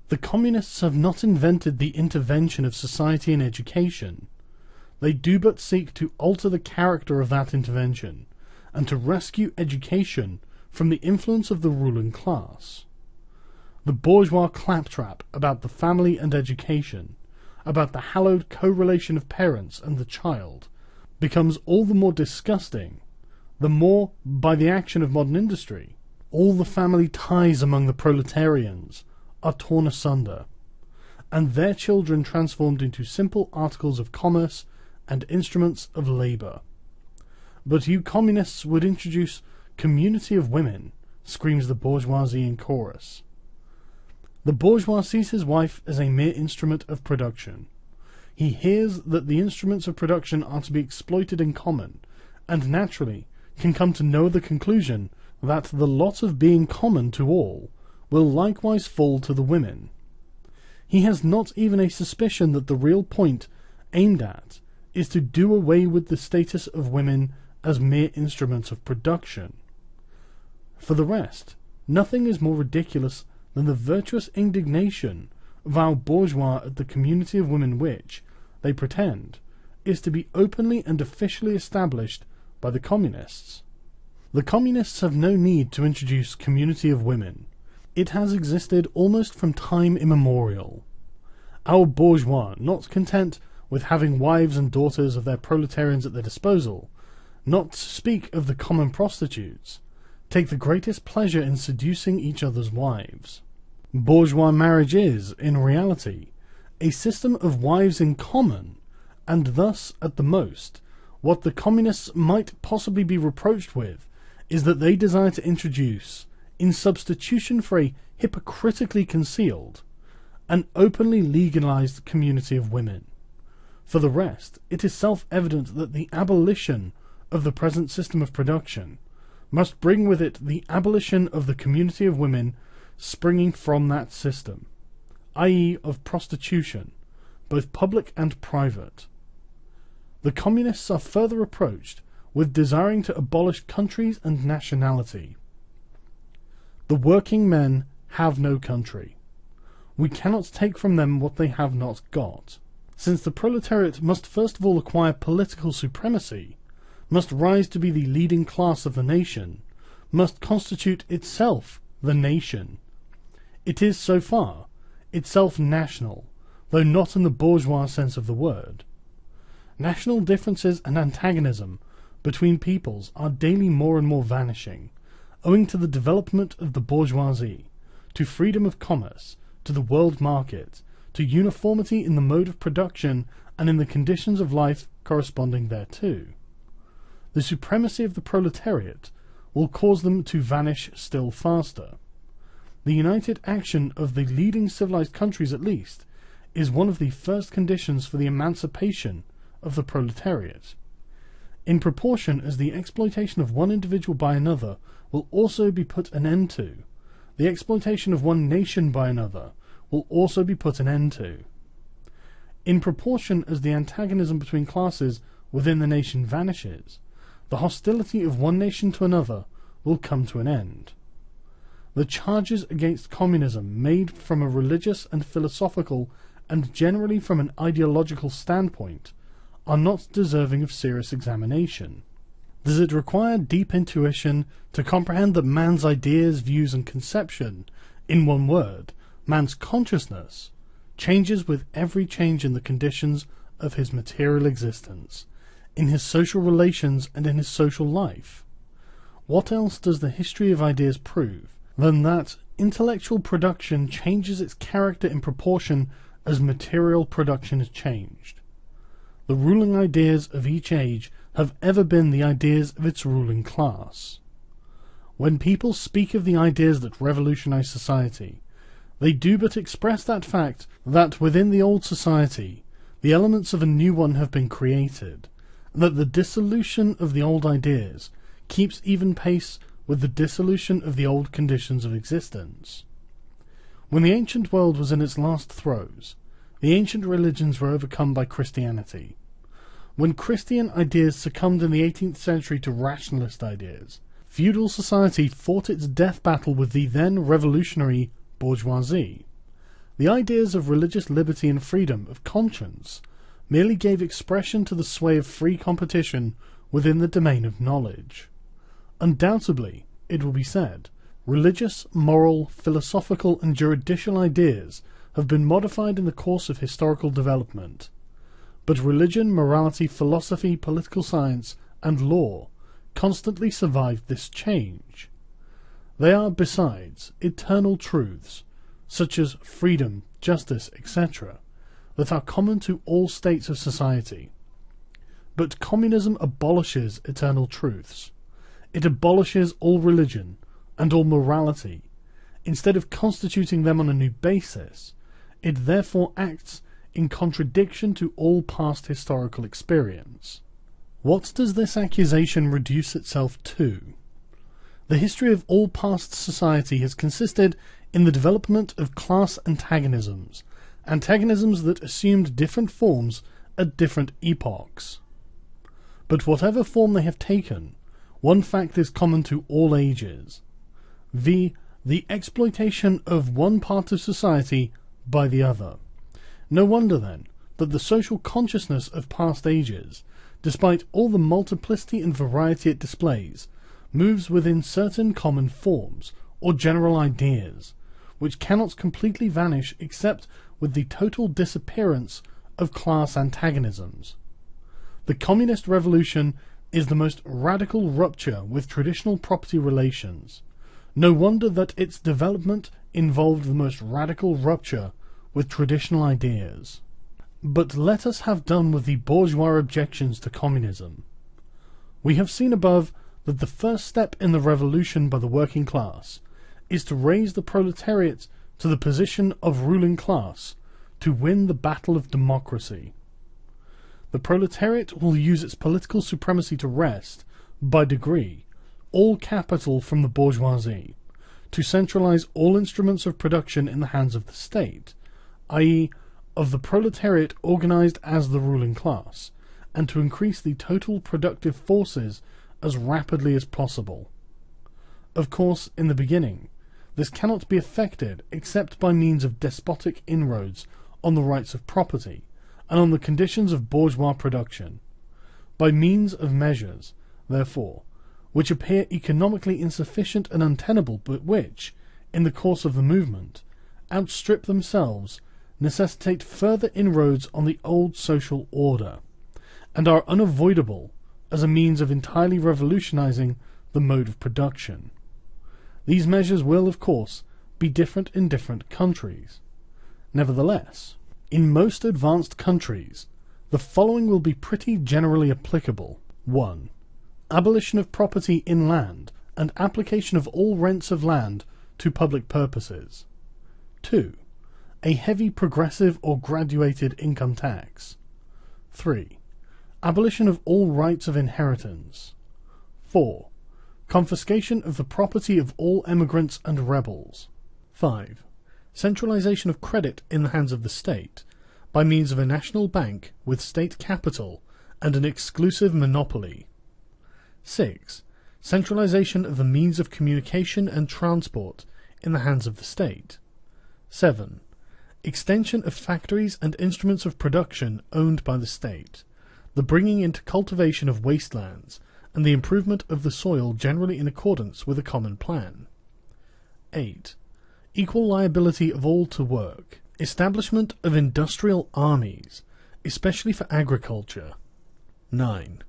The communists have not invented the intervention of society in education. They do but seek to alter the character of that intervention, and to rescue education from the influence of the ruling class. The bourgeois claptrap about the family and education, about the hallowed correlation of parents and the child, becomes all the more disgusting, the more, by the action of modern industry, all the family ties among the proletarians are torn asunder, and their children transformed into simple articles of commerce and instruments of labour. But you communists would introduce community of women, screams the bourgeoisie in chorus. The bourgeois sees his wife as a mere instrument of production. He hears that the instruments of production are to be exploited in common, and naturally can come to no other conclusion that the lot of being common to all will likewise fall to the women. He has not even a suspicion that the real point aimed at is to do away with the status of women as mere instruments of production. For the rest, nothing is more ridiculous than the virtuous indignation of our bourgeois at the community of women which, they pretend, is to be openly and officially established by the communists. The communists have no need to introduce community of women. It has existed almost from time immemorial. Our bourgeois, not content with having wives and daughters of their proletarians at their disposal, not to speak of the common prostitutes, take the greatest pleasure in seducing each other's wives. Bourgeois marriage is, in reality, a system of wives in common, and thus, at the most, what the communists might possibly be reproached with is that they desire to introduce, in substitution for a hypocritically concealed, an openly legalized community of women. For the rest, it is self-evident that the abolition of the present system of production must bring with it the abolition of the community of women springing from that system, i.e. of prostitution, both public and private. The communists are further reproached with desiring to abolish countries and nationality. The working men have no country. We cannot take from them what they have not got. Since the proletariat must first of all acquire political supremacy, must rise to be the leading class of the nation, must constitute itself the nation. It is, so far, itself national, though not in the bourgeois sense of the word. National differences and antagonism between peoples are daily more and more vanishing, owing to the development of the bourgeoisie, to freedom of commerce, to the world market, to uniformity in the mode of production and in the conditions of life corresponding thereto. The supremacy of the proletariat will cause them to vanish still faster. The united action of the leading civilized countries, at least, is one of the first conditions for the emancipation of the proletariat. In proportion as the exploitation of one individual by another will also be put an end to, the exploitation of one nation by another will also be put an end to. In proportion as the antagonism between classes within the nation vanishes, the hostility of one nation to another will come to an end. The charges against communism made from a religious and philosophical and generally from an ideological standpoint are not deserving of serious examination. Does it require deep intuition to comprehend that man's ideas, views, and conception, in one word, man's consciousness, changes with every change in the conditions of his material existence, in his social relations and in his social life. What else does the history of ideas prove than that intellectual production changes its character in proportion as material production is changed? The ruling ideas of each age have ever been the ideas of its ruling class. When people speak of the ideas that revolutionize society, they do but express that fact that within the old society, the elements of a new one have been created, and that the dissolution of the old ideas keeps even pace with the dissolution of the old conditions of existence. When the ancient world was in its last throes, the ancient religions were overcome by Christianity. When Christian ideas succumbed in the 18th century to rationalist ideas, feudal society fought its death battle with the then revolutionary bourgeoisie. The ideas of religious liberty and freedom of conscience merely gave expression to the sway of free competition within the domain of knowledge. Undoubtedly, it will be said, religious, moral, philosophical and juridical ideas have been modified in the course of historical development. But religion, morality, philosophy, political science and law constantly survived this change. They are, besides, eternal truths, such as freedom, justice, etc., that are common to all states of society. But communism abolishes eternal truths. It abolishes all religion and all morality. Instead of constituting them on a new basis, it therefore acts in contradiction to all past historical experience. What does this accusation reduce itself to? The history of all past society has consisted in the development of class antagonisms, antagonisms that assumed different forms at different epochs. But whatever form they have taken, one fact is common to all ages, viz., the exploitation of one part of society by the other. No wonder, then, that the social consciousness of past ages, despite all the multiplicity and variety it displays, moves within certain common forms, or general ideas, which cannot completely vanish except with the total disappearance of class antagonisms. The communist revolution is the most radical rupture with traditional property relations. No wonder that its development involved the most radical rupture with traditional ideas. But let us have done with the bourgeois objections to communism. We have seen above that the first step in the revolution by the working class is to raise the proletariat to the position of ruling class to win the battle of democracy. The proletariat will use its political supremacy to wrest, by degree, all capital from the bourgeoisie, to centralize all instruments of production in the hands of the state, i.e., of the proletariat organized as the ruling class, and to increase the total productive forces as rapidly as possible. Of course, in the beginning, this cannot be effected except by means of despotic inroads on the rights of property and on the conditions of bourgeois production, by means of measures, therefore, which appear economically insufficient and untenable, but which, in the course of the movement, outstrip themselves, necessitate further inroads on the old social order, and are unavoidable as a means of entirely revolutionizing the mode of production. These measures will, of course, be different in different countries. Nevertheless, in most advanced countries, the following will be pretty generally applicable. 1. Abolition of property in land and application of all rents of land to public purposes. 2. A heavy progressive or graduated income tax. 3. Abolition of all rights of inheritance. 4. Confiscation of the property of all emigrants and rebels. 5. Centralization of credit in the hands of the state, by means of a national bank with state capital and an exclusive monopoly. 6. Centralization of the means of communication and transport in the hands of the state. 7. Extension of factories and instruments of production owned by the state, the bringing into cultivation of wastelands, and the improvement of the soil generally in accordance with a common plan. 8. Equal liability of all to work, establishment of industrial armies, especially for agriculture. 9.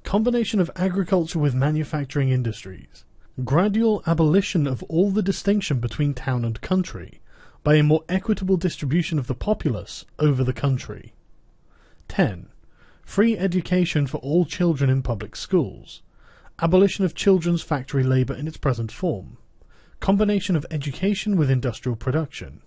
combination of agriculture with manufacturing industries, gradual abolition of all the distinction between town and country by a more equitable distribution of the populace over the country. 10. Free education for all children in public schools, abolition of children's factory labour in its present form, combination of education with industrial production.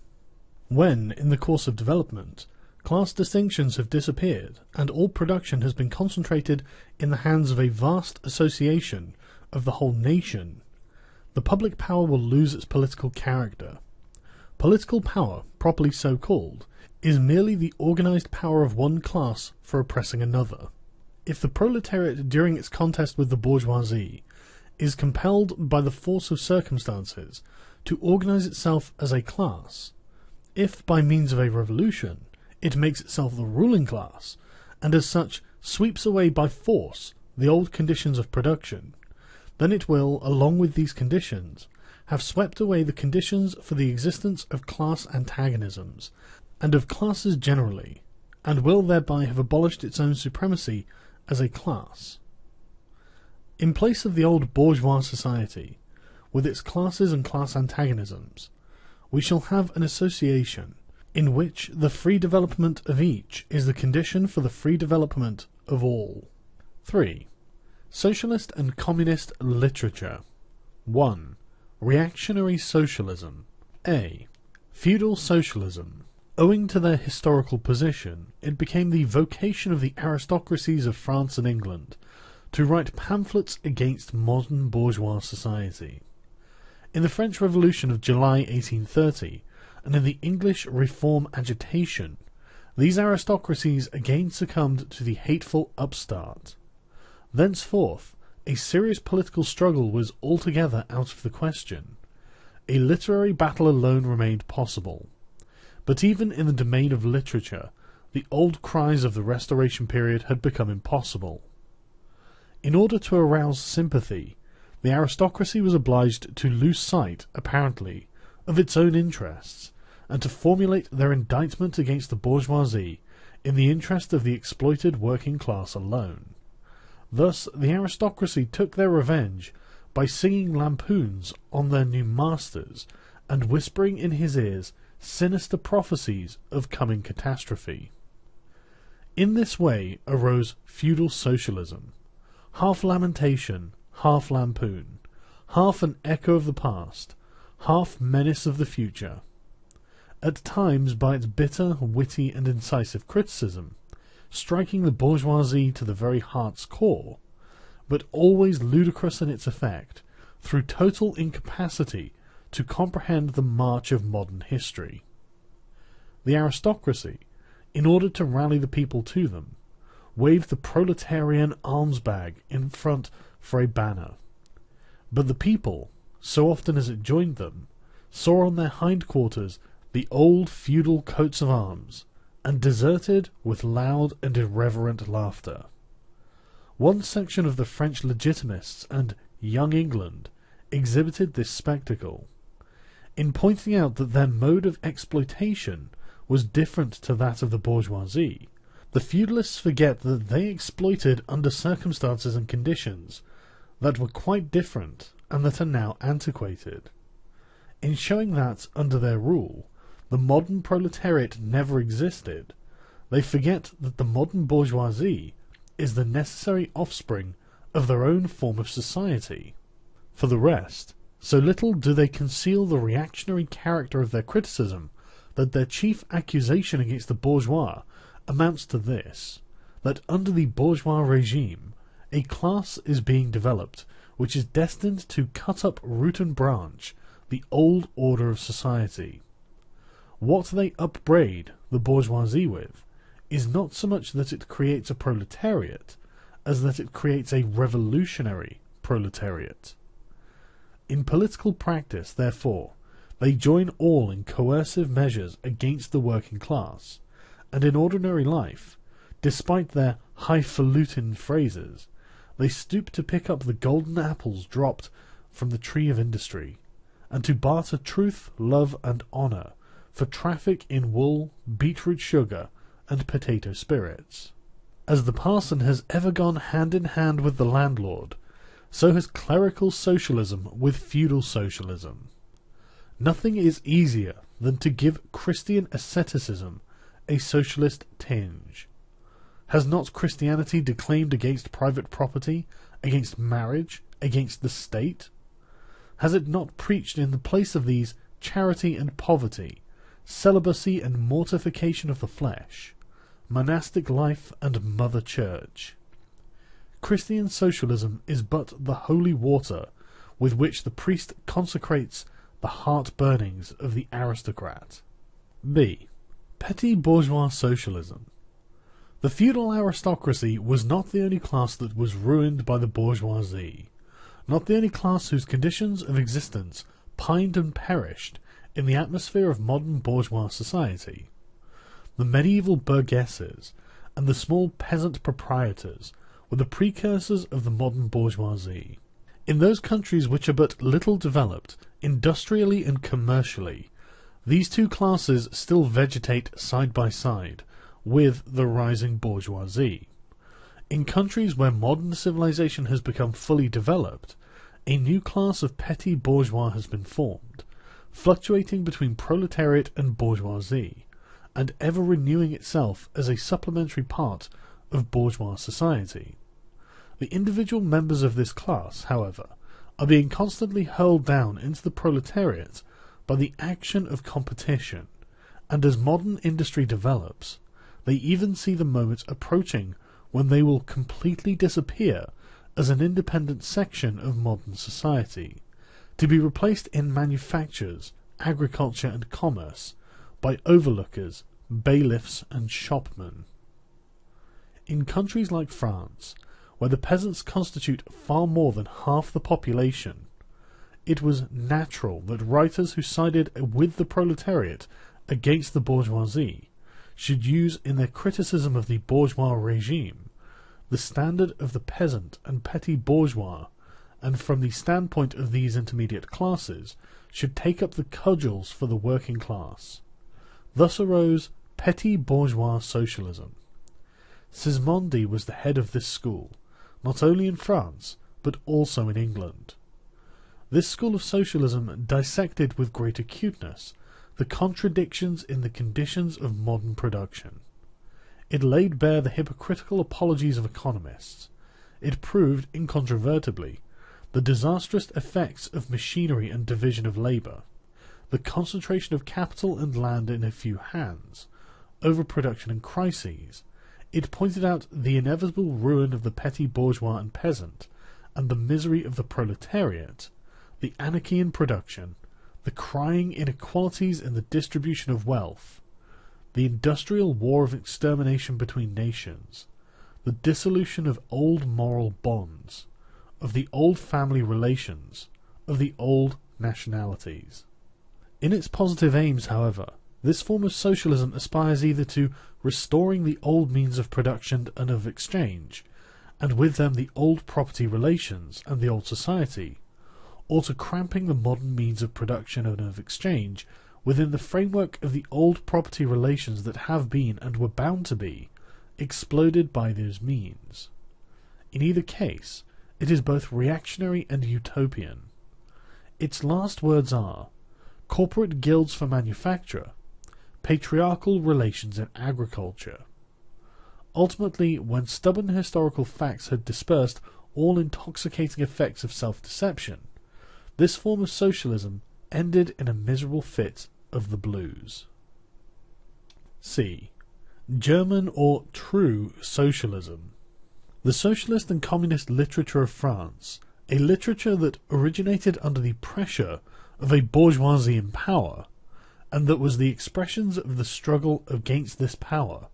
When, in the course of development, class distinctions have disappeared and all production has been concentrated in the hands of a vast association of the whole nation, the public power will lose its political character. Political power, properly so called, is merely the organized power of one class for oppressing another. If the proletariat during its contest with the bourgeoisie is compelled by the force of circumstances to organize itself as a class, if by means of a revolution it makes itself the ruling class, and as such sweeps away by force the old conditions of production, then it will, along with these conditions, have swept away the conditions for the existence of class antagonisms, and of classes generally, and will thereby have abolished its own supremacy as a class. In place of the old bourgeois society, with its classes and class antagonisms, we shall have an association in which the free development of each is the condition for the free development of all. 3. Socialist and Communist Literature. 1. Reactionary Socialism. A. Feudal Socialism. Owing to their historical position, it became the vocation of the aristocracies of France and England to write pamphlets against modern bourgeois society. In the French Revolution of July 1830, and in the English Reform agitation, these aristocracies again succumbed to the hateful upstart. Thenceforth, a serious political struggle was altogether out of the question. A literary battle alone remained possible. But even in the domain of literature, the old cries of the Restoration period had become impossible. In order to arouse sympathy, the aristocracy was obliged to lose sight, apparently, of its own interests, and to formulate their indictment against the bourgeoisie in the interest of the exploited working class alone. Thus the aristocracy took their revenge by singing lampoons on their new masters, and whispering in his ears sinister prophecies of coming catastrophe. In this way arose feudal socialism, half lamentation, half lampoon, half an echo of the past, half menace of the future. At times by its bitter, witty, and incisive criticism, striking the bourgeoisie to the very heart's core, but always ludicrous in its effect, through total incapacity to comprehend the march of modern history. The aristocracy, in order to rally the people to them, waved the proletarian alms bag in front for a banner. But the people, so often as it joined them, saw on their hindquarters the old feudal coats of arms, and deserted with loud and irreverent laughter. One section of the French Legitimists and Young England exhibited this spectacle. In pointing out that their mode of exploitation was different to that of the bourgeoisie, the feudalists forget that they exploited under circumstances and conditions that were quite different and that are now antiquated. In showing that, under their rule, the modern proletariat never existed, they forget that the modern bourgeoisie is the necessary offspring of their own form of society. For the rest, so little do they conceal the reactionary character of their criticism that their chief accusation against the bourgeois amounts to this, that under the bourgeois regime a class is being developed which is destined to cut up root and branch the old order of society. What they upbraid the bourgeoisie with is not so much that it creates a proletariat as that it creates a revolutionary proletariat. In political practice, therefore, they join all in coercive measures against the working class, and in ordinary life, despite their highfalutin phrases, they stoop to pick up the golden apples dropped from the tree of industry, and to barter truth, love, and honour for traffic in wool, beetroot sugar, and potato spirits. As the parson has ever gone hand in hand with the landlord, so has clerical socialism with feudal socialism. Nothing is easier than to give Christian asceticism a socialist tinge. Has not Christianity declaimed against private property, against marriage, against the state? Has it not preached in the place of these charity and poverty, celibacy and mortification of the flesh, monastic life and mother church? Christian socialism is but the holy water with which the priest consecrates the heart-burnings of the aristocrat. B. Petty bourgeois socialism. The feudal aristocracy was not the only class that was ruined by the bourgeoisie, not the only class whose conditions of existence pined and perished in the atmosphere of modern bourgeois society. The medieval burgesses and the small peasant proprietors were the precursors of the modern bourgeoisie. In those countries which are but little developed, industrially and commercially, these two classes still vegetate side by side with the rising bourgeoisie. In countries where modern civilization has become fully developed, a new class of petty bourgeois has been formed, fluctuating between proletariat and bourgeoisie, and ever renewing itself as a supplementary part of bourgeois society. The individual members of this class, however, are being constantly hurled down into the proletariat by the action of competition, and as modern industry develops, they even see the moment approaching when they will completely disappear as an independent section of modern society, to be replaced in manufactures, agriculture and commerce by overlookers, bailiffs and shopmen. In countries like France, where the peasants constitute far more than half the population, it was natural that writers who sided with the proletariat against the bourgeoisie should use in their criticism of the bourgeois regime the standard of the peasant and petty bourgeois, and from the standpoint of these intermediate classes should take up the cudgels for the working class. Thus arose petty bourgeois socialism. Sismondi was the head of this school, not only in France, but also in England. This school of socialism dissected with great acuteness the contradictions in the conditions of modern production. It laid bare the hypocritical apologies of economists. It proved, incontrovertibly, the disastrous effects of machinery and division of labour, the concentration of capital and land in a few hands, overproduction and crises. It pointed out the inevitable ruin of the petty bourgeois and peasant, and the misery of the proletariat, the anarchy in production, the crying inequalities in the distribution of wealth, the industrial war of extermination between nations, the dissolution of old moral bonds, of the old family relations, of the old nationalities. In its positive aims, however, this form of socialism aspires either to restoring the old means of production and of exchange, and with them the old property relations and the old society, or to cramping the modern means of production and of exchange within the framework of the old property relations that have been, and were bound to be, exploded by those means. In either case, it is both reactionary and utopian. Its last words are corporate guilds for manufacture, patriarchal relations in agriculture. Ultimately, when stubborn historical facts had dispersed all intoxicating effects of self-deception, this form of socialism ended in a miserable fit of the blues. C. German or true socialism. The socialist and communist literature of France, a literature that originated under the pressure of a bourgeoisie in power, and that was the expressions of the struggle against this power,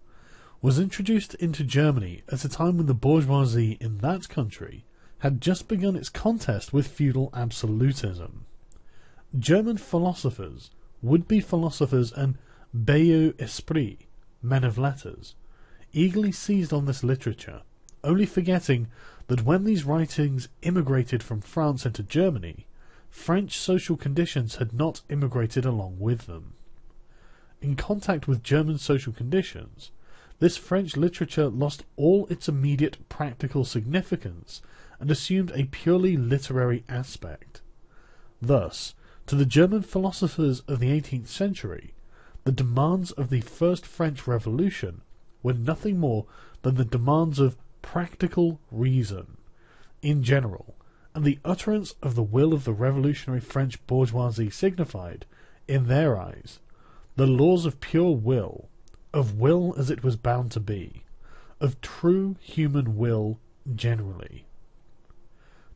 was introduced into Germany at a time when the bourgeoisie in that country had just begun its contest with feudal absolutism. German philosophers, would-be philosophers and beaux esprits, men of letters, eagerly seized on this literature, only forgetting that when these writings immigrated from France into Germany, French social conditions had not immigrated along with them. In contact with German social conditions, this French literature lost all its immediate practical significance and assumed a purely literary aspect. Thus, to the German philosophers of the 18th century, the demands of the First French Revolution were nothing more than the demands of practical reason in general, and the utterance of the will of the revolutionary French bourgeoisie signified, in their eyes, the laws of pure will, of will as it was bound to be, of true human will generally.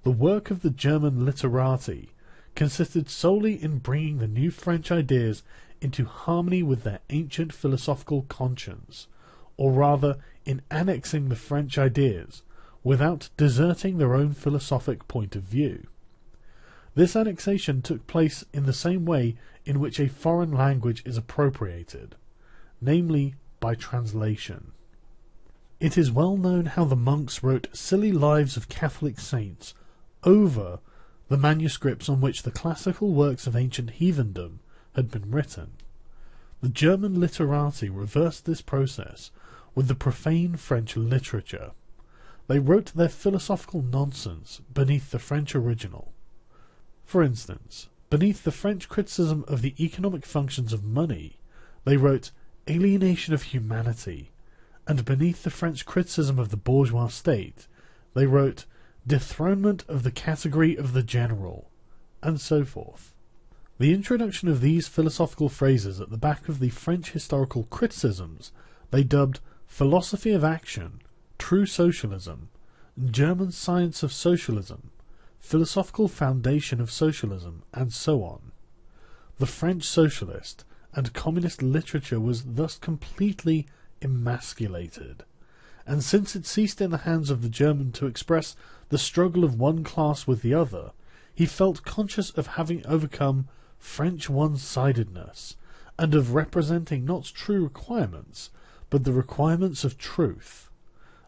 The work of the German literati consisted solely in bringing the new French ideas into harmony with their ancient philosophical conscience, or rather in annexing the French ideas without deserting their own philosophic point of view. This annexation took place in the same way in which a foreign language is appropriated, namely by translation. It is well known how the monks wrote silly lives of Catholic saints over the manuscripts on which the classical works of ancient heathendom had been written. The German literati reversed this process with the profane French literature. They wrote their philosophical nonsense beneath the French original. For instance, beneath the French criticism of the economic functions of money, they wrote alienation of humanity, and beneath the French criticism of the bourgeois state, they wrote dethronement of the category of the general, and so forth. The introduction of these philosophical phrases at the back of the French historical criticisms they dubbed philosophy of action, true socialism, German science of socialism, philosophical foundation of socialism, and so on. The French socialist and communist literature was thus completely emasculated, and since it ceased in the hands of the German to express the struggle of one class with the other, he felt conscious of having overcome French one-sidedness, and of representing not true requirements, but the requirements of truth,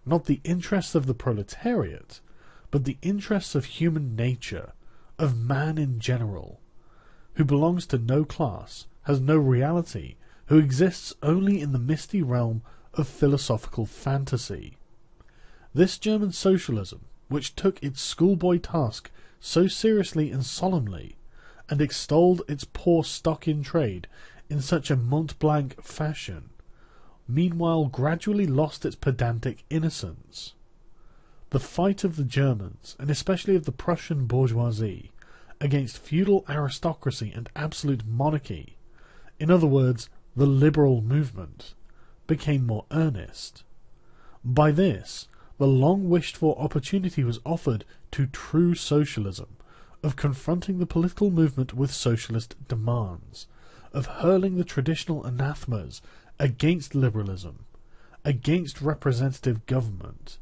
not the interests of the proletariat, but the interests of human nature, of man in general, who belongs to no class, has no reality, who exists only in the misty realm of philosophical fantasy. This German socialism, which took its schoolboy task so seriously and solemnly, and extolled its poor stock-in-trade in such a Mont-Blanc fashion, meanwhile gradually lost its pedantic innocence. The fight of the Germans, and especially of the Prussian bourgeoisie, against feudal aristocracy and absolute monarchy, in other words, the liberal movement, became more earnest. By this, the long-wished-for opportunity was offered to true socialism, of confronting the political movement with socialist demands, of hurling the traditional anathemas against liberalism, against representative government,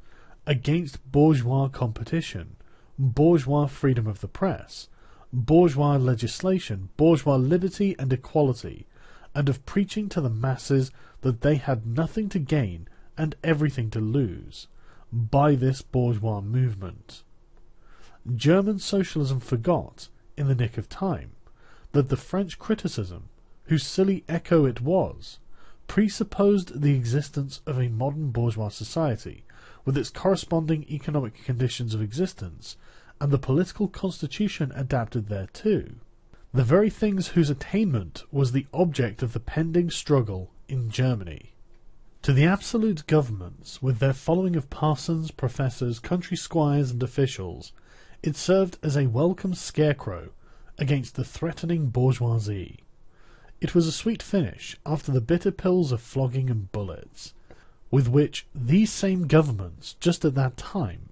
against bourgeois competition, bourgeois freedom of the press, bourgeois legislation, bourgeois liberty and equality, and of preaching to the masses that they had nothing to gain and everything to lose by this bourgeois movement. German socialism forgot, in the nick of time, that the French criticism, whose silly echo it was, presupposed the existence of a modern bourgeois society, with its corresponding economic conditions of existence, and the political constitution adapted thereto, the very things whose attainment was the object of the pending struggle in Germany. To the absolute governments, with their following of parsons, professors, country squires, and officials, it served as a welcome scarecrow against the threatening bourgeoisie. It was a sweet finish after the bitter pills of flogging and bullets, with which these same governments, just at that time,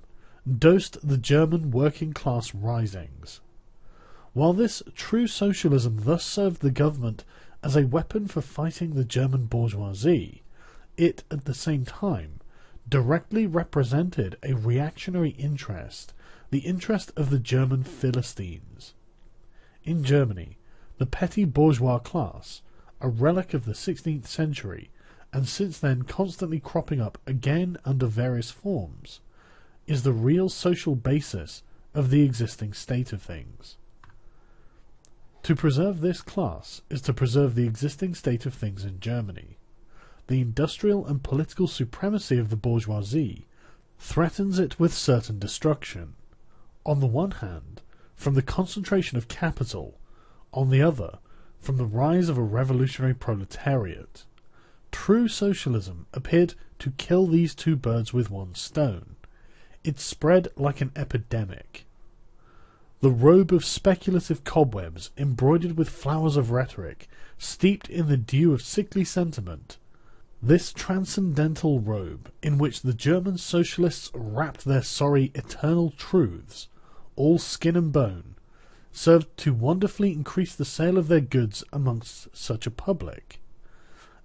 dosed the German working-class risings. While this true socialism thus served the government as a weapon for fighting the German bourgeoisie, it, at the same time, directly represented a reactionary interest, the interest of the German Philistines. In Germany, the petty bourgeois class, a relic of the 16th century, and since then constantly cropping up again under various forms, is the real social basis of the existing state of things. To preserve this class is to preserve the existing state of things in Germany. the industrial and political supremacy of the bourgeoisie threatens it with certain destruction. On the one hand, from the concentration of capital, on the other, from the rise of a revolutionary proletariat. True socialism appeared to kill these two birds with one stone. It spread like an epidemic. The robe of speculative cobwebs, embroidered with flowers of rhetoric, steeped in the dew of sickly sentiment, this transcendental robe, in which the German socialists wrapped their sorry eternal truths, all skin and bone, served to wonderfully increase the sale of their goods amongst such a public.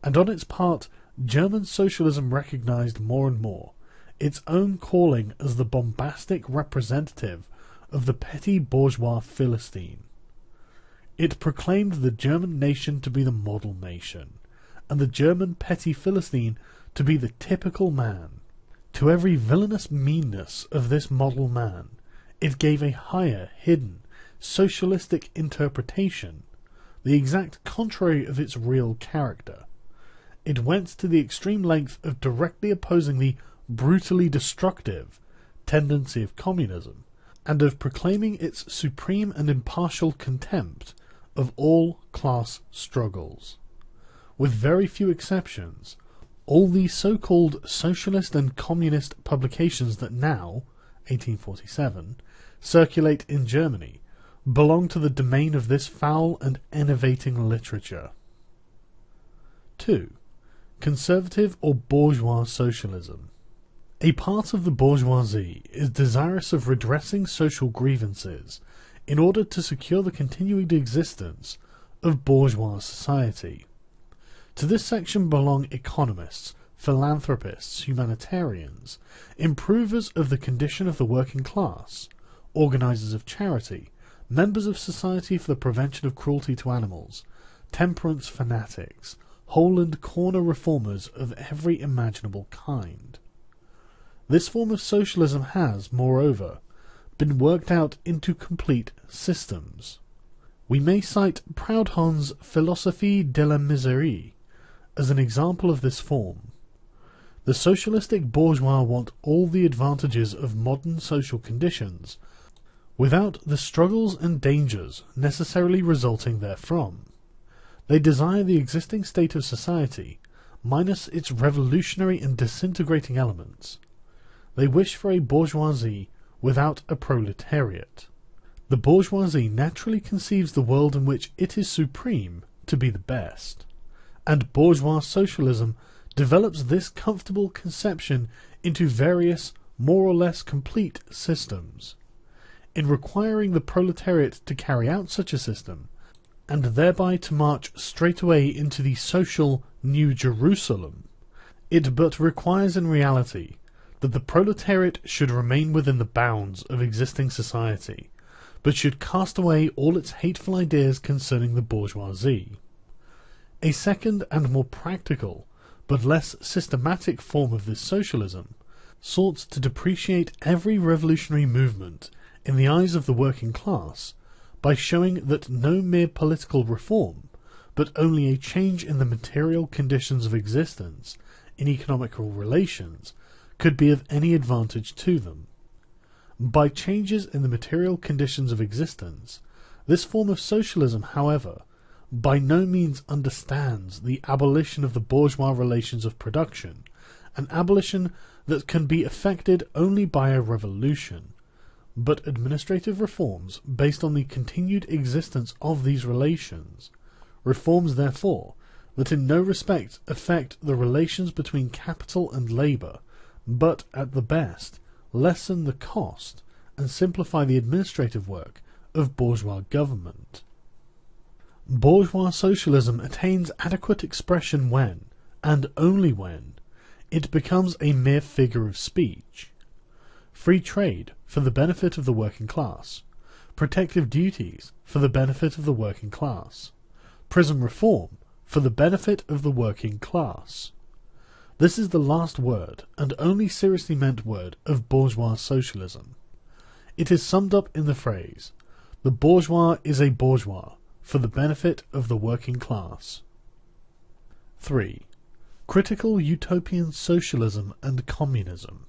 And on its part, German socialism recognized more and more its own calling as the bombastic representative of the petty bourgeois Philistine. It proclaimed the German nation to be the model nation, and the German petty Philistine to be the typical man. To every villainous meanness of this model man, it gave a higher, hidden, socialistic interpretation, the exact contrary of its real character. It went to the extreme length of directly opposing the brutally destructive tendency of communism, and of proclaiming its supreme and impartial contempt of all class struggles. With very few exceptions, all the so-called socialist and communist publications that now, 1847, circulate in Germany belong to the domain of this foul and enervating literature. 2. Conservative or bourgeois socialism. A part of the bourgeoisie is desirous of redressing social grievances in order to secure the continued existence of bourgeois society. To this section belong economists, philanthropists, humanitarians, improvers of the condition of the working class, organizers of charity, members of Society for the Prevention of Cruelty to Animals, temperance fanatics, hole and corner reformers of every imaginable kind. This form of socialism has, moreover, been worked out into complete systems. We may cite Proudhon's Philosophie de la Miserie as an example of this form. The socialistic bourgeois want all the advantages of modern social conditions, without the struggles and dangers necessarily resulting therefrom. They desire the existing state of society, minus its revolutionary and disintegrating elements. They wish for a bourgeoisie without a proletariat. The bourgeoisie naturally conceives the world in which it is supreme to be the best, and bourgeois socialism develops this comfortable conception into various, more or less complete systems. In requiring the proletariat to carry out such a system, and thereby to march straightway into the social New Jerusalem, it but requires in reality that the proletariat should remain within the bounds of existing society, but should cast away all its hateful ideas concerning the bourgeoisie. A second and more practical, but less systematic form of this socialism sought to depreciate every revolutionary movement in the eyes of the working class by showing that no mere political reform, but only a change in the material conditions of existence in economical relations, could be of any advantage to them. By changes in the material conditions of existence, this form of socialism, however, by no means understands the abolition of the bourgeois relations of production, an abolition that can be effected only by a revolution, but administrative reforms based on the continued existence of these relations, reforms therefore that in no respect affect the relations between capital and labour, but at the best lessen the cost and simplify the administrative work of bourgeois government. Bourgeois socialism attains adequate expression when, and only when, it becomes a mere figure of speech. Free trade for the benefit of the working class, protective duties for the benefit of the working class, prison reform for the benefit of the working class. This is the last word, and only seriously meant word, of bourgeois socialism. It is summed up in the phrase, "The bourgeois is a bourgeois for the benefit of the working class." 3. Critical utopian socialism and communism.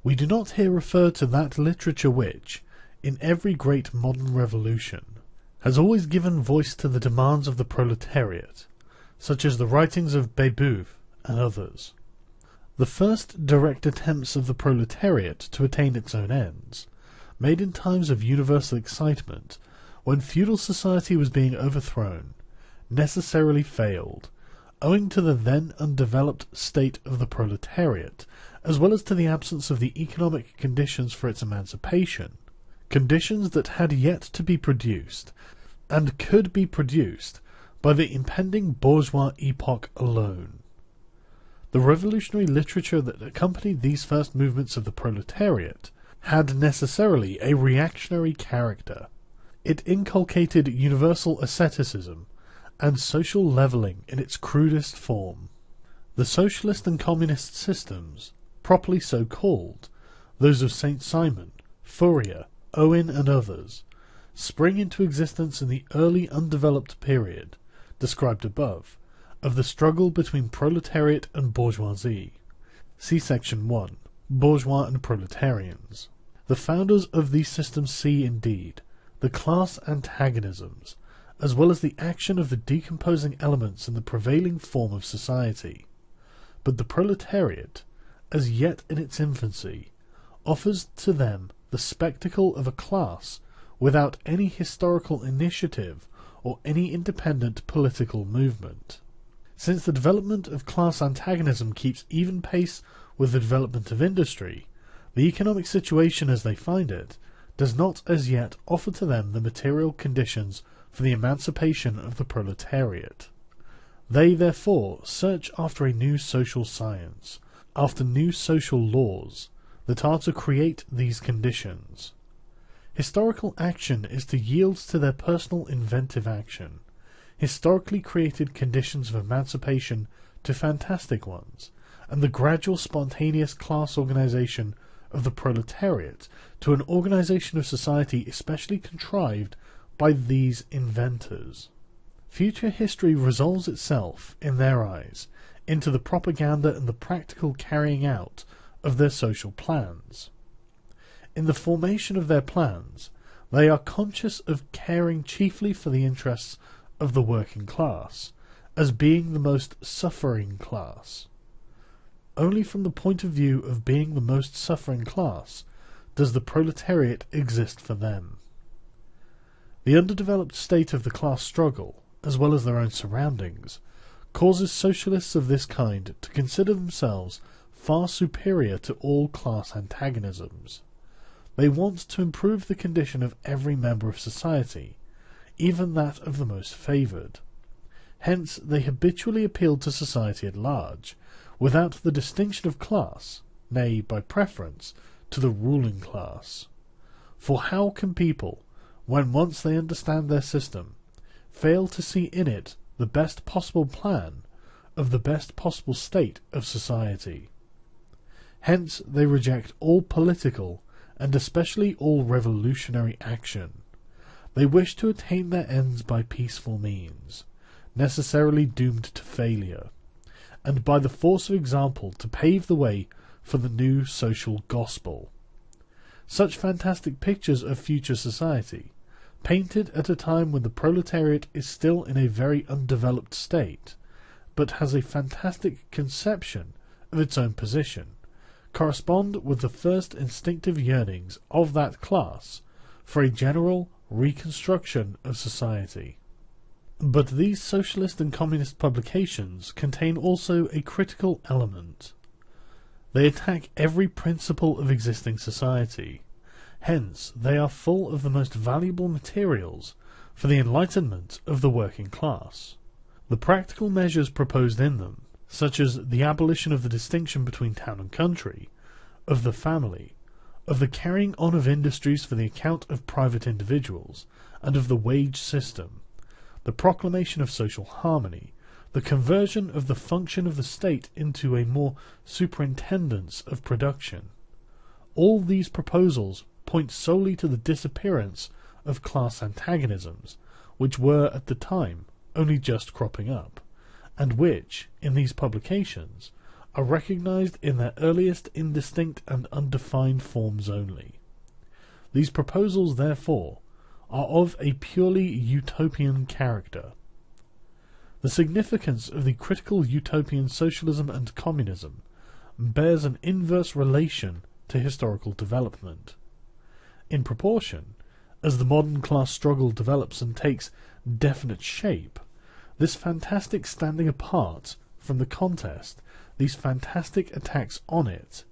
We do not here refer to that literature which, in every great modern revolution, has always given voice to the demands of the proletariat, such as the writings of Bébeuf and others. The first direct attempts of the proletariat to attain its own ends, made in times of universal excitement, when feudal society was being overthrown, necessarily failed, owing to the then undeveloped state of the proletariat, as well as to the absence of the economic conditions for its emancipation, conditions that had yet to be produced, and could be produced by the impending bourgeois epoch alone. The revolutionary literature that accompanied these first movements of the proletariat had necessarily a reactionary character. It inculcated universal asceticism and social levelling in its crudest form. The socialist and communist systems, properly so called, those of Saint-Simon, Fourier, Owen and others, spring into existence in the early undeveloped period, described above, of the struggle between proletariat and bourgeoisie. See section 1, Bourgeois and Proletarians. The founders of these systems see, indeed, the class antagonisms, as well as the action of the decomposing elements in the prevailing form of society. But the proletariat, as yet in its infancy, offers to them the spectacle of a class without any historical initiative or any independent political movement. Since the development of class antagonism keeps even pace with the development of industry, the economic situation as they find it does not as yet offer to them the material conditions for the emancipation of the proletariat. They therefore search after a new social science, after new social laws, that are to create these conditions. Historical action is to yield to their personal inventive action historically created conditions of emancipation to fantastic ones, and the gradual spontaneous class organization of the proletariat to an organization of society especially contrived by these inventors. Future history resolves itself, in their eyes, into the propaganda and the practical carrying out of their social plans. In the formation of their plans, they are conscious of caring chiefly for the interests of the working class, as being the most suffering class. Only from the point of view of being the most suffering class does the proletariat exist for them. The underdeveloped state of the class struggle, as well as their own surroundings, causes socialists of this kind to consider themselves far superior to all class antagonisms. They want to improve the condition of every member of society, even that of the most favoured. Hence they habitually appeal to society at large, without the distinction of class, nay, by preference, to the ruling class. For how can people, when once they understand their system, fail to see in it the best possible plan of the best possible state of society? Hence they reject all political, and especially all revolutionary action. They wish to attain their ends by peaceful means, necessarily doomed to failure, and by the force of example to pave the way for the new social gospel. Such fantastic pictures of future society, painted at a time when the proletariat is still in a very undeveloped state, but has a fantastic conception of its own position, correspond with the first instinctive yearnings of that class for a general reconstruction of society. But these socialist and communist publications contain also a critical element. They attack every principle of existing society. Hence they are full of the most valuable materials for the enlightenment of the working class. The practical measures proposed in them, such as the abolition of the distinction between town and country, of the family, of the carrying on of industries for the account of private individuals, and of the wage system, the proclamation of social harmony, the conversion of the function of the state into a more superintendence of production. All these proposals point solely to the disappearance of class antagonisms, which were at the time only just cropping up, and which, in these publications, are recognized in their earliest indistinct and undefined forms only. These proposals, therefore, are of a purely utopian character. The significance of the critical utopian socialism and communism bears an inverse relation to historical development. In proportion as the modern class struggle develops and takes definite shape, this fantastic standing apart from the contest, these fantastic attacks on it,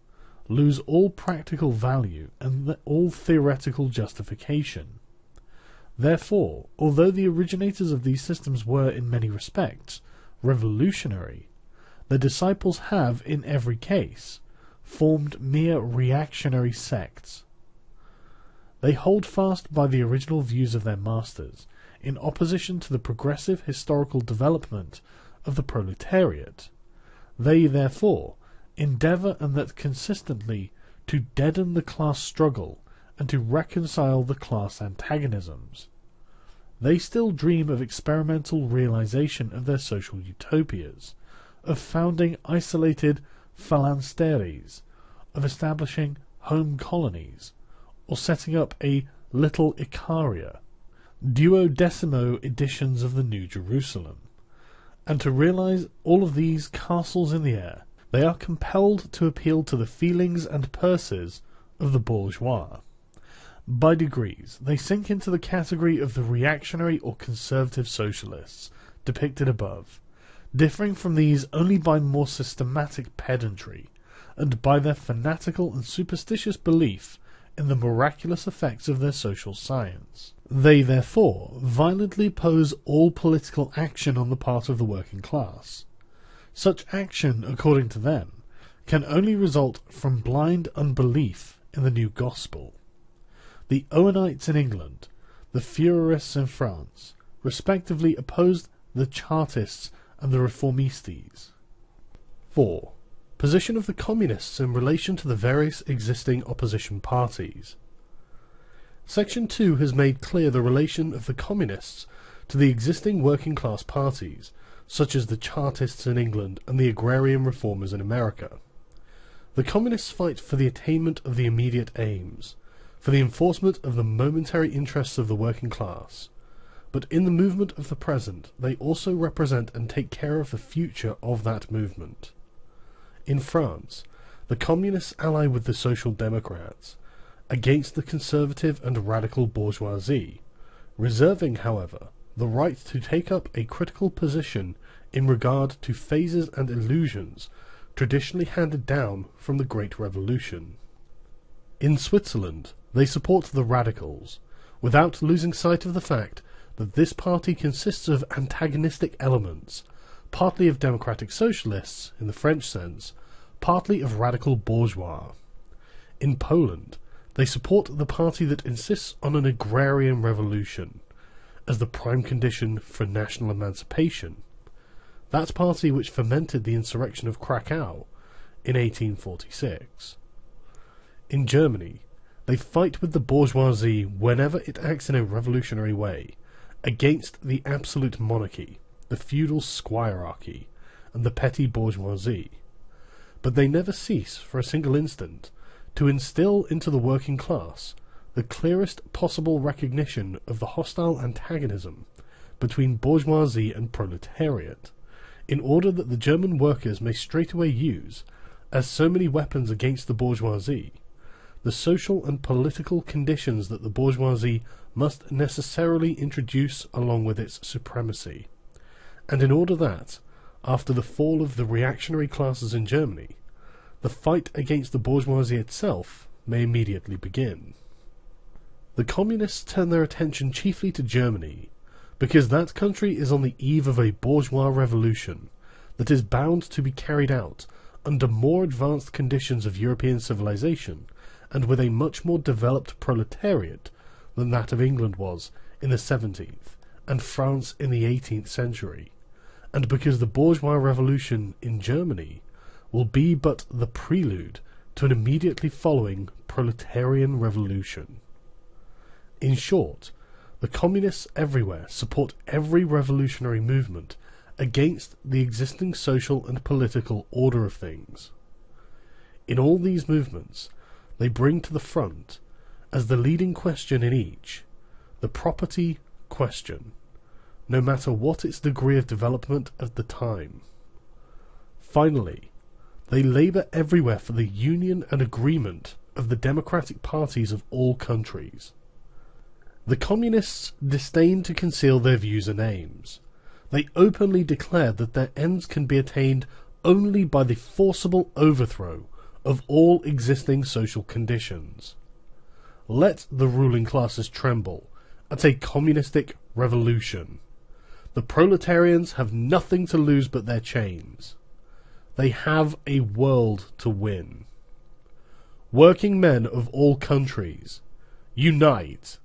lose all practical value and all theoretical justification. Therefore, although the originators of these systems were in many respects revolutionary, their disciples have, in every case, formed mere reactionary sects. They hold fast by the original views of their masters, in opposition to the progressive historical development of the proletariat. They, therefore, endeavour and that consistently to deaden the class struggle and to reconcile the class antagonisms. They still dream of experimental realization of their social utopias, of founding isolated phalansteries, of establishing home colonies, or setting up a little Icaria, duodecimo editions of the New Jerusalem. And to realize all of these castles in the air, they are compelled to appeal to the feelings and purses of the bourgeois. By degrees, they sink into the category of the reactionary or conservative socialists, depicted above, differing from these only by more systematic pedantry, and by their fanatical and superstitious belief in the miraculous effects of their social science. They, therefore, violently oppose all political action on the part of the working class. Such action, according to them, can only result from blind unbelief in the new gospel. The Owenites in England, the Fourierists in France, respectively opposed the Chartists and the Reformistes. 4. Position of the Communists in relation to the various existing opposition parties. Section 2 has made clear the relation of the Communists to the existing working-class parties, such as the Chartists in England and the agrarian reformers in America. The Communists fight for the attainment of the immediate aims, for the enforcement of the momentary interests of the working class, but in the movement of the present they also represent and take care of the future of that movement. In France, the Communists ally with the Social Democrats against the conservative and radical bourgeoisie, reserving, however, the right to take up a critical position in regard to phases and illusions traditionally handed down from the Great Revolution. In Switzerland, they support the radicals, without losing sight of the fact that this party consists of antagonistic elements, partly of democratic socialists, in the French sense, partly of radical bourgeois. In Poland, they support the party that insists on an agrarian revolution as the prime condition for national emancipation, that party which fomented the insurrection of Krakow in 1846. In Germany, they fight with the bourgeoisie whenever it acts in a revolutionary way, against the absolute monarchy, the feudal squirearchy, and the petty bourgeoisie. But they never cease, for a single instant, to instill into the working class the clearest possible recognition of the hostile antagonism between bourgeoisie and proletariat, in order that the German workers may straightway use, as so many weapons against the bourgeoisie, the social and political conditions that the bourgeoisie must necessarily introduce along with its supremacy, and in order that, after the fall of the reactionary classes in Germany, the fight against the bourgeoisie itself may immediately begin. The Communists turn their attention chiefly to Germany, because that country is on the eve of a bourgeois revolution that is bound to be carried out under more advanced conditions of European civilization and with a much more developed proletariat than that of England was in the 17th and France in the 18th century, and because the bourgeois revolution in Germany will be but the prelude to an immediately following proletarian revolution. In short, the Communists everywhere support every revolutionary movement against the existing social and political order of things. In all these movements, they bring to the front, as the leading question in each, the property question, no matter what its degree of development at the time. Finally, they labour everywhere for the union and agreement of the democratic parties of all countries. The communists disdain to conceal their views and aims. They openly declare that their ends can be attained only by the forcible overthrow of all existing social conditions. Let the ruling classes tremble at a communistic revolution. The proletarians have nothing to lose but their chains. They have a world to win. Working men of all countries, unite!